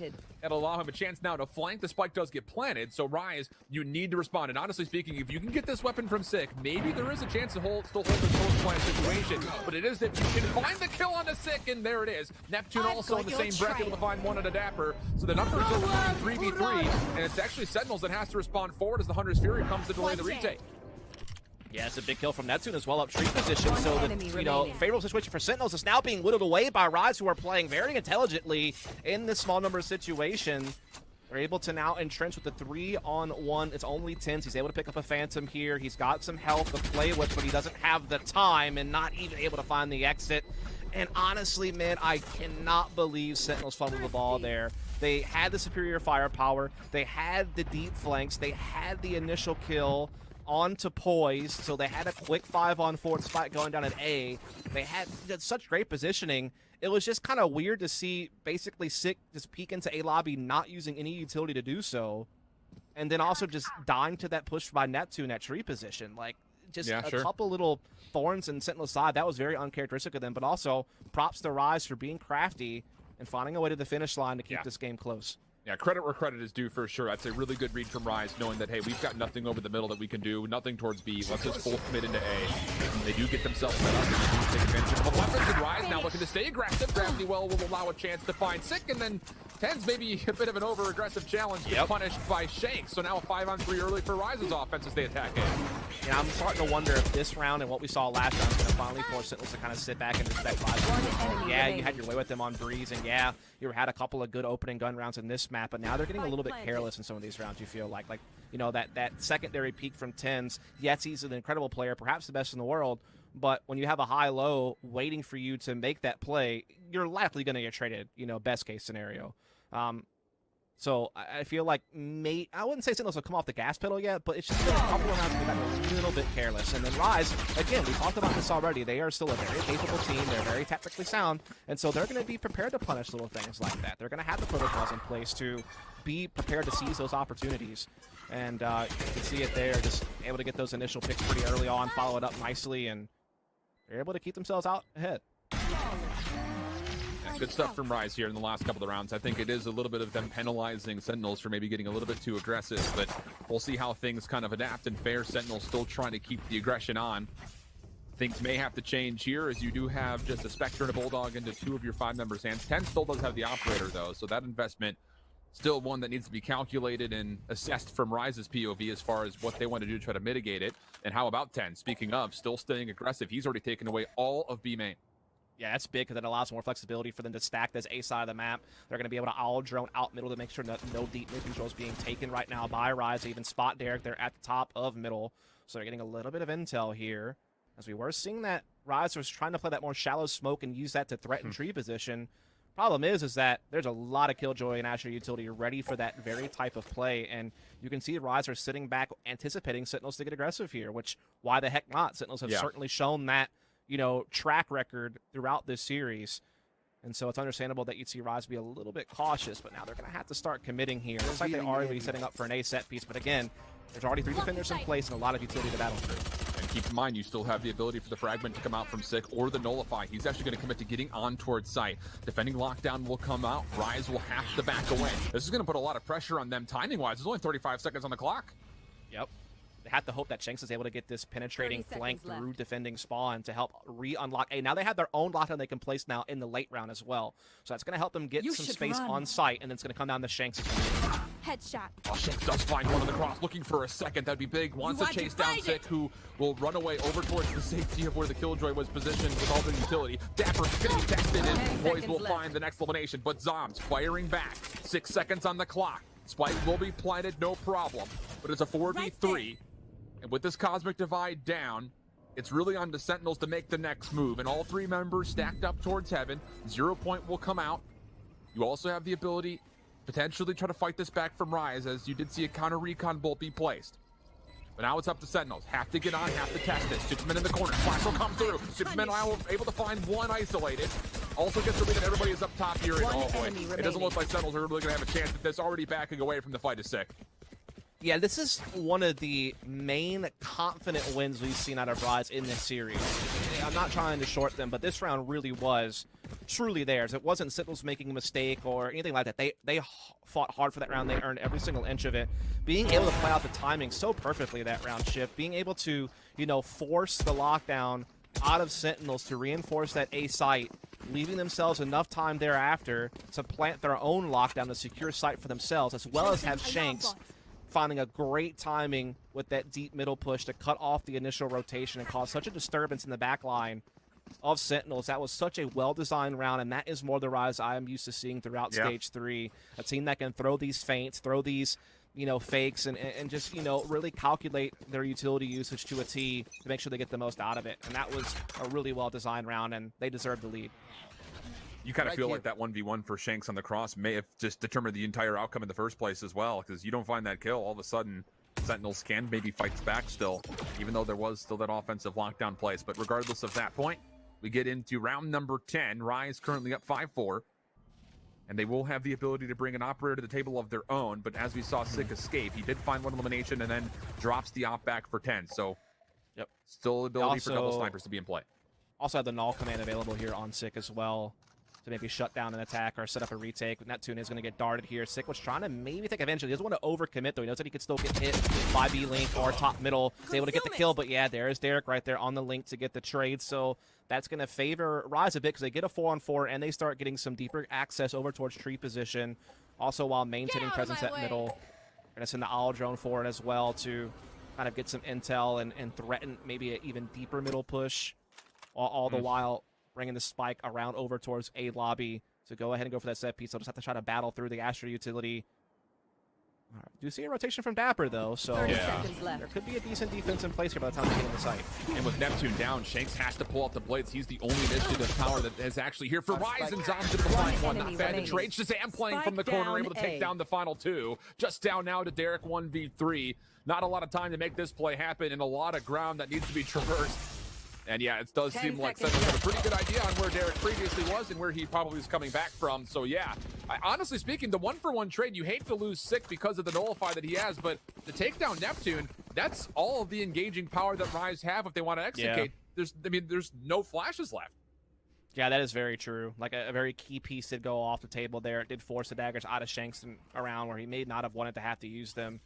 That'll allow him a chance now to flank. The spike does get planted, so Rise, you need to respond. And honestly speaking, if you can get this weapon from Sick, maybe there is a chance to still hold the post-plant situation. But it is if you can find the kill on the Sick, and there it is. Neptune also in the same breath able to find one at a Dapper. So the numbers are 3v3, and it's actually Sentinels that has to respond forward as the Hunter's Fury comes to delay the retake. Yeah, it's a big kill from Neptune as well, up tree position. So the favorable situation for Sentinels is now being whittled away by Rise, who are playing very intelligently in this small number situation. They're able to now entrench with the 3-on-1. It's only Tens. He's able to pick up a Phantom here. He's got some health to play with, but he doesn't have the time and not even able to find the exit. And honestly, man, I cannot believe Sentinels fumbled the ball there. They had the superior firepower. They had the deep flanks. They had the initial kill onto Poise, so they had a quick 5-on-4 spot going down at A. They had such great positioning. It was just kind of weird to see basically Sick just peek into A lobby, not using any utility to do so, and then also just dying to that push by Neptune at tree position. Like, just a couple little thorns in Sentinel's side. That was very uncharacteristic of them, but also props to Rise for being crafty and finding a way to the finish line to keep this game close. Yeah, credit where credit is due for sure. That's a really good read from Rise, knowing that, hey, we've got nothing over the middle that we can do, nothing towards B. Let's just full commit into A. They do get themselves set up, and they do take advantage of the weapons, and Rise now looking to stay aggressive. Gravity Well will allow a chance to find Sick, and then Tens maybe a bit of an over-aggressive challenge gets punished by Shank. So now a 5-on-3 early for Rise's offense as they attack A. Yeah, I'm starting to wonder if this round and what we saw last round is going to finally force Sentinels to kind of sit back and respect Rise. Yeah, you had your way with them on Breeze, and yeah, you had a couple of good opening gun rounds in this map, but now they're getting a little bit careless in some of these rounds, you feel like. Like, you know, that secondary peak from Tens, yes, he's an incredible player, perhaps the best in the world, but when you have a high-low waiting for you to make that play, you're likely going to get traded, you know, best case scenario. So I feel like I wouldn't say Sentinels will come off the gas pedal yet, but it's just been a couple of rounds that got a little bit careless. And then Rise, again, we talked about this already. They are still a very capable team. They're very tactically sound, and so they're going to be prepared to punish little things like that. They're going to have the protocols in place to be prepared to seize those opportunities. And you can see it there, just able to get those initial picks pretty early on, follow it up nicely, and they're able to keep themselves out ahead. Good stuff from Rise here in the last couple of rounds. I think it is a little bit of them penalizing Sentinels for maybe getting a little bit too aggressive, but we'll see how things kind of adapt and fare. Sentinels still trying to keep the aggression on. Things may have to change here as you do have just a Spectre and a Bulldog into 2 of your 5 members' hands. 10 still does have the Operator, though, so that investment still one that needs to be calculated and assessed from Rise's POV as far as what they want to do to try to mitigate it. And how about 10? Speaking of, still staying aggressive. He's already taken away all of B main. Yeah, that's big because it allows more flexibility for them to stack this A side of the map. They're going to be able to owl drone out middle to make sure that no deep mid control is being taken right now by Rise. They even spot Derek. They're at the top of middle. So they're getting a little bit of intel here. As we were seeing that Rise was trying to play that more shallow smoke and use that to threaten tree position. Problem is that there's a lot of Killjoy and Asher utility ready for that very type of play. And you can see Rise are sitting back anticipating Sentinels to get aggressive here, which why the heck not? Sentinels have certainly shown that, you know, track record throughout this series. And so it's understandable that you'd see Rise be a little bit cautious, but now they're going to have to start committing here. Looks like they are already setting up for an A set piece, but again, there's already 3 defenders in place and a lot of utility to battle through. And keep in mind, you still have the ability for the Fragment to come out from Sick or the Nullify. He's actually going to commit to getting on towards site. Defending Lockdown will come out. Rise will have to back away. This is going to put a lot of pressure on them timing-wise. There's only 35 seconds on the clock. Yep. They had the hope that Shanks is able to get this penetrating flank through defending spawn to help re-unlock A. Now they have their own lockdown they can place now in the late round as well. So that's going to help them get some space on site, and then it's going to come down to Shanks. Headshot. Oh, Shanks does find one on the cross, looking for a second. That'd be big. Wants to chase down Sick, who will run away over towards the safety of where the Killjoy was positioned with all the utility. Dapper getting tested, and Boys will find the next elimination. But Zombs firing back. 6 seconds on the clock. Spike will be planted, no problem. But it's a 4v3. And with this Cosmic Divide down, it's really on the Sentinels to make the next move. And all 3 members stacked up towards heaven. 0 point will come out. You also have the ability potentially try to fight this back from Rise, as you did see a counter recon bolt be placed. But now it's up to Sentinels. Have to get on, have to test this. Superman in the corner. Flash will come through. Superman able to find one isolated. Also gets the read that everybody is up top here. And oh boy, it doesn't look like Sentinels are really going to have a chance at this. Already backing away from the fight is Sick. Yeah, this is one of the main confident wins we've seen out of Rise in this series. I'm not trying to short them, but this round really was truly theirs. It wasn't Sentinels making a mistake or anything like that. They fought hard for that round. They earned every single inch of it. Being able to play out the timing so perfectly that round shift, being able to, you know, force the lockdown out of Sentinels to reinforce that A site, leaving themselves enough time thereafter to plant their own lockdown to secure site for themselves, as well as have Shanks finding a great timing with that deep middle push to cut off the initial rotation and cause such a disturbance in the back line of Sentinels. That was such a well-designed round, and that is more the Rise I am used to seeing throughout Stage 3. A team that can throw these feints, throw these, you know, fakes, and just, you know, really calculate their utility usage to a T to make sure they get the most out of it. And that was a really well-designed round, and they deserved the lead. You kind of feel like that 1v1 for Shanks on the cross may have just determined the entire outcome in the first place as well, because you don't find that kill, all of a sudden Sentinels can maybe fight back still, even though there was still that offensive lockdown place. But regardless of that point, we get into round number 10. Rise currently up 5-4, and they will have the ability to bring an operator to the table of their own. But as we saw Sick escape, he did find one elimination and then drops the op back for 10. So still ability for double snipers to be in play. Also have the null command available here on Sick as well, to maybe shut down an attack or set up a retake. Neptune is going to get darted here. Sick was trying to maybe take advantage. He doesn't want to overcommit, though. He knows that he could still get hit by B-Link or top middle. He's able to get the kill, but yeah, there's Derek right there on the link to get the trade. So that's going to favor Rise a bit because they get a 4-on-4 and they start getting some deeper access over towards tree position. Also, while maintaining presence at middle. We're going to send the Owl drone forward as well to kind of get some intel and threaten maybe an even deeper middle push, all the while bringing the spike around over towards A lobby to go ahead and go for that set piece. They'll just have to try to battle through the Astra utility. All right. Do see a rotation from Dapper, though, so there could be a decent defense in place here by the time they get in the site. And with Neptune down, Shanks has to pull out the blades. He's the only initiative power that is actually here for Rise, and Zombs to the find one. Not bad to trade. Shazam playing from the corner, able to take down the final 2. Just down now to Derek 1v3. Not a lot of time to make this play happen, and a lot of ground that needs to be traversed. And yeah, it does seem like Sentinels have a pretty good idea on where Derek previously was and where he probably was coming back from. So yeah, honestly speaking, the 1-for-1 trade, you hate to lose Sick because of the nullify that he has, but to take down Neptune, that's all of the engaging power that Rise have if they want to execute. There's no flashes left. Yeah, that is very true. Like a very key piece did go off the table there. It did force the daggers out of Shanks and around where he may not have wanted to have to use them.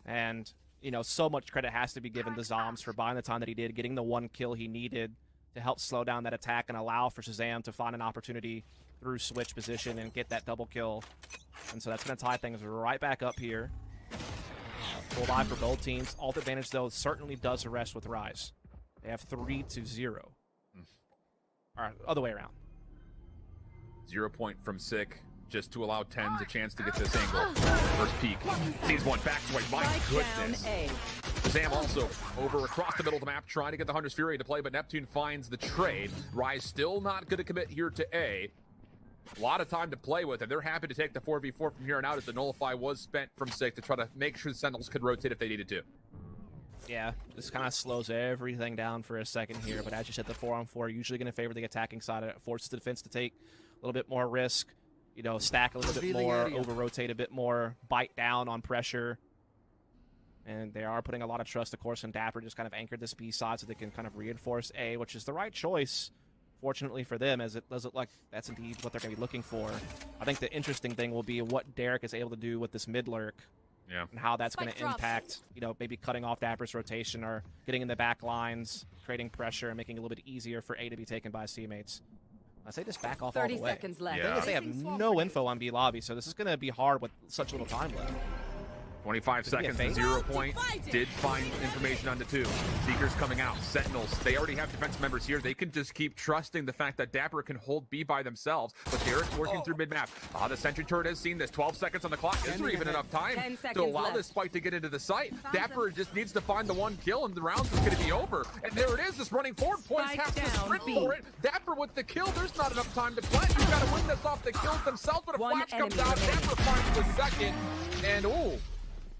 And you know, so much credit has to be given to Zombs for buying the time that he did, getting the 1 kill he needed to help slow down that attack and allow for Shazam to find an opportunity through switch position and get that double kill. And so that's going to tie things right back up here. Full buy for both teams. Ult advantage, though, certainly does rest with Rise. They have 3-0. All right, other way around. 0 point from Sick, just to allow Tens a chance to get this angle. First peek. Sees one back swing. My goodness. Shazam also over across the middle of the map, trying to get the Hunter's Fury to play, but Neptune finds the trade. Rise still not going to commit here to A. A lot of time to play with, and they're happy to take the 4v4 from here on out as the nullify was spent from Sick to try to make sure the Sentinels could rotate if they needed to. Yeah, this kind of slows everything down for a second here, but as you said, the 4-on-4 usually going to favor the attacking side. It forces the defense to take a little bit more risk. You know, stack a little bit more, over-rotate a bit more, bite down on pressure. And they are putting a lot of trust, of course, in Dapper. Just kind of anchored this B side so they can kind of reinforce A, which is the right choice, fortunately for them, as it does look like that's indeed what they're going to be looking for. I think the interesting thing will be what Derek is able to do with this mid lurk Yeah. And how that's going to impact, you know, maybe cutting off Dapper's rotation or getting in the back lines, creating pressure and making it a little bit easier for A to be taken by his teammates. I say just back off all the way. 30 seconds left. The thing is they have no info on B lobby, so this is going to be hard with such little time left. 25 seconds to 0 point. Did find information on the 2. Seekers coming out. Sentinels, they already have defensive members here. They can just keep trusting the fact that Dapper can hold B by themselves. But Derek's working through mid-map. The sentry turret has seen this. 12 seconds on the clock. Is there even enough time to allow this fight to get into the site? Dapper just needs to find the 1 kill, and the round is going to be over. And there it is, just running forward. Points have to sprint for it. Dapper with the kill. There's not enough time to play. You've got to win this off the kills themselves, but a flash comes out. Dapper finds the second. And, ooh.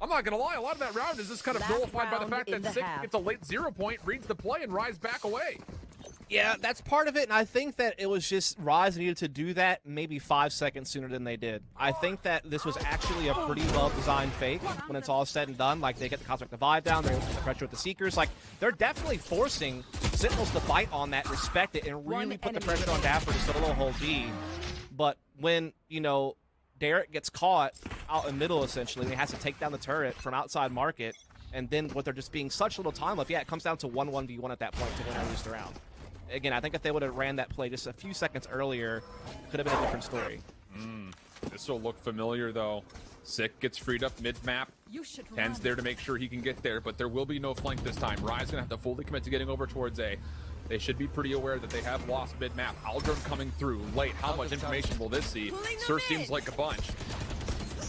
I'm not going to lie, a lot of that round is just kind of nullified by the fact that Sick gets a late 0 point, reads the play, and Rise back away. Yeah, that's part of it, and I think that it was just Rise needed to do that maybe 5 seconds sooner than they did. I think that this was actually a pretty well-designed fake when it's all said and done. Like, they get the Cosmic Divide down, they're able to put the pressure with the Seekers. Like, they're definitely forcing Sentinels to bite on that, respect it, and really put the pressure on Dapper to solo hold B. But when, you know, Derek gets caught out in middle, essentially, and he has to take down the turret from outside market, and then with there just being such little time left, yeah, it comes down to 1-1v1 at that point to win or lose the round. Again, I think if they would have ran that play just a few seconds earlier, it could have been a different story. This will look familiar, though. Sick gets freed up mid-map. 10's there to make sure he can get there, but there will be no flank this time. Rise gonna have to fully commit to getting over towards A. They should be pretty aware that they have lost mid-map. Aldrin coming through late. How much information will this see? Sir seems like a bunch.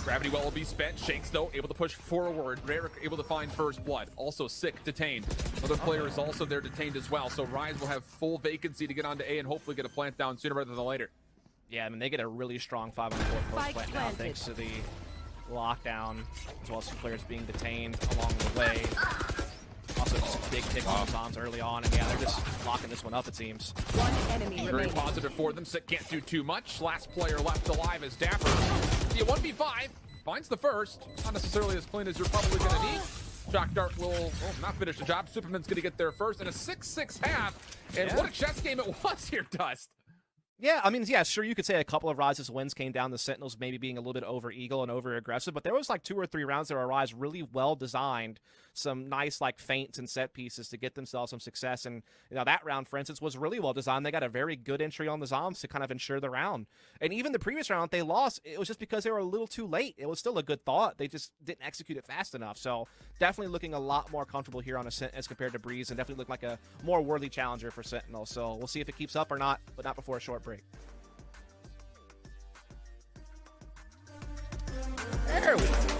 Gravity well will be spent. Shakes, though, able to push forward. Rarick able to find first blood. Also Sick detained. Another player is also there detained as well. So Rise will have full vacancy to get onto A and hopefully get a plant down sooner rather than later. Yeah, I mean, they get a really strong 5-on-4 post plant now thanks to the lockdown, as well as some players being detained along the way. Also, just a big pick on the bombs early on, and yeah, they're just locking this one up, it seems. One enemy Very remaining. positive for them. Sick can't do too much. Last player left alive is Dapper. The 1v5 finds the first. Not necessarily as clean as you're probably going to need. Shock Dart will not finish the job. Superman's going to get there first, and a 6-6 half. And what a chess game it was here, Dust. Yeah, I mean, yeah, sure, you could say a couple of Rise's wins came down to Sentinels maybe being a little bit over-eagle and over-aggressive, but there was like 2 or 3 rounds that were Rise really well-designed, some nice like feints and set pieces to get themselves some success, and you know that round, for instance, was really well-designed. They got a very good entry on the Zombs to kind of ensure the round. And even the previous round they lost, it was just because they were a little too late. It was still a good thought. They just didn't execute it fast enough. So definitely looking a lot more comfortable here on Ascent as compared to Breeze, and definitely look like a more worthy challenger for Sentinel. So we'll see if it keeps up or not, but not before a short break. There we go.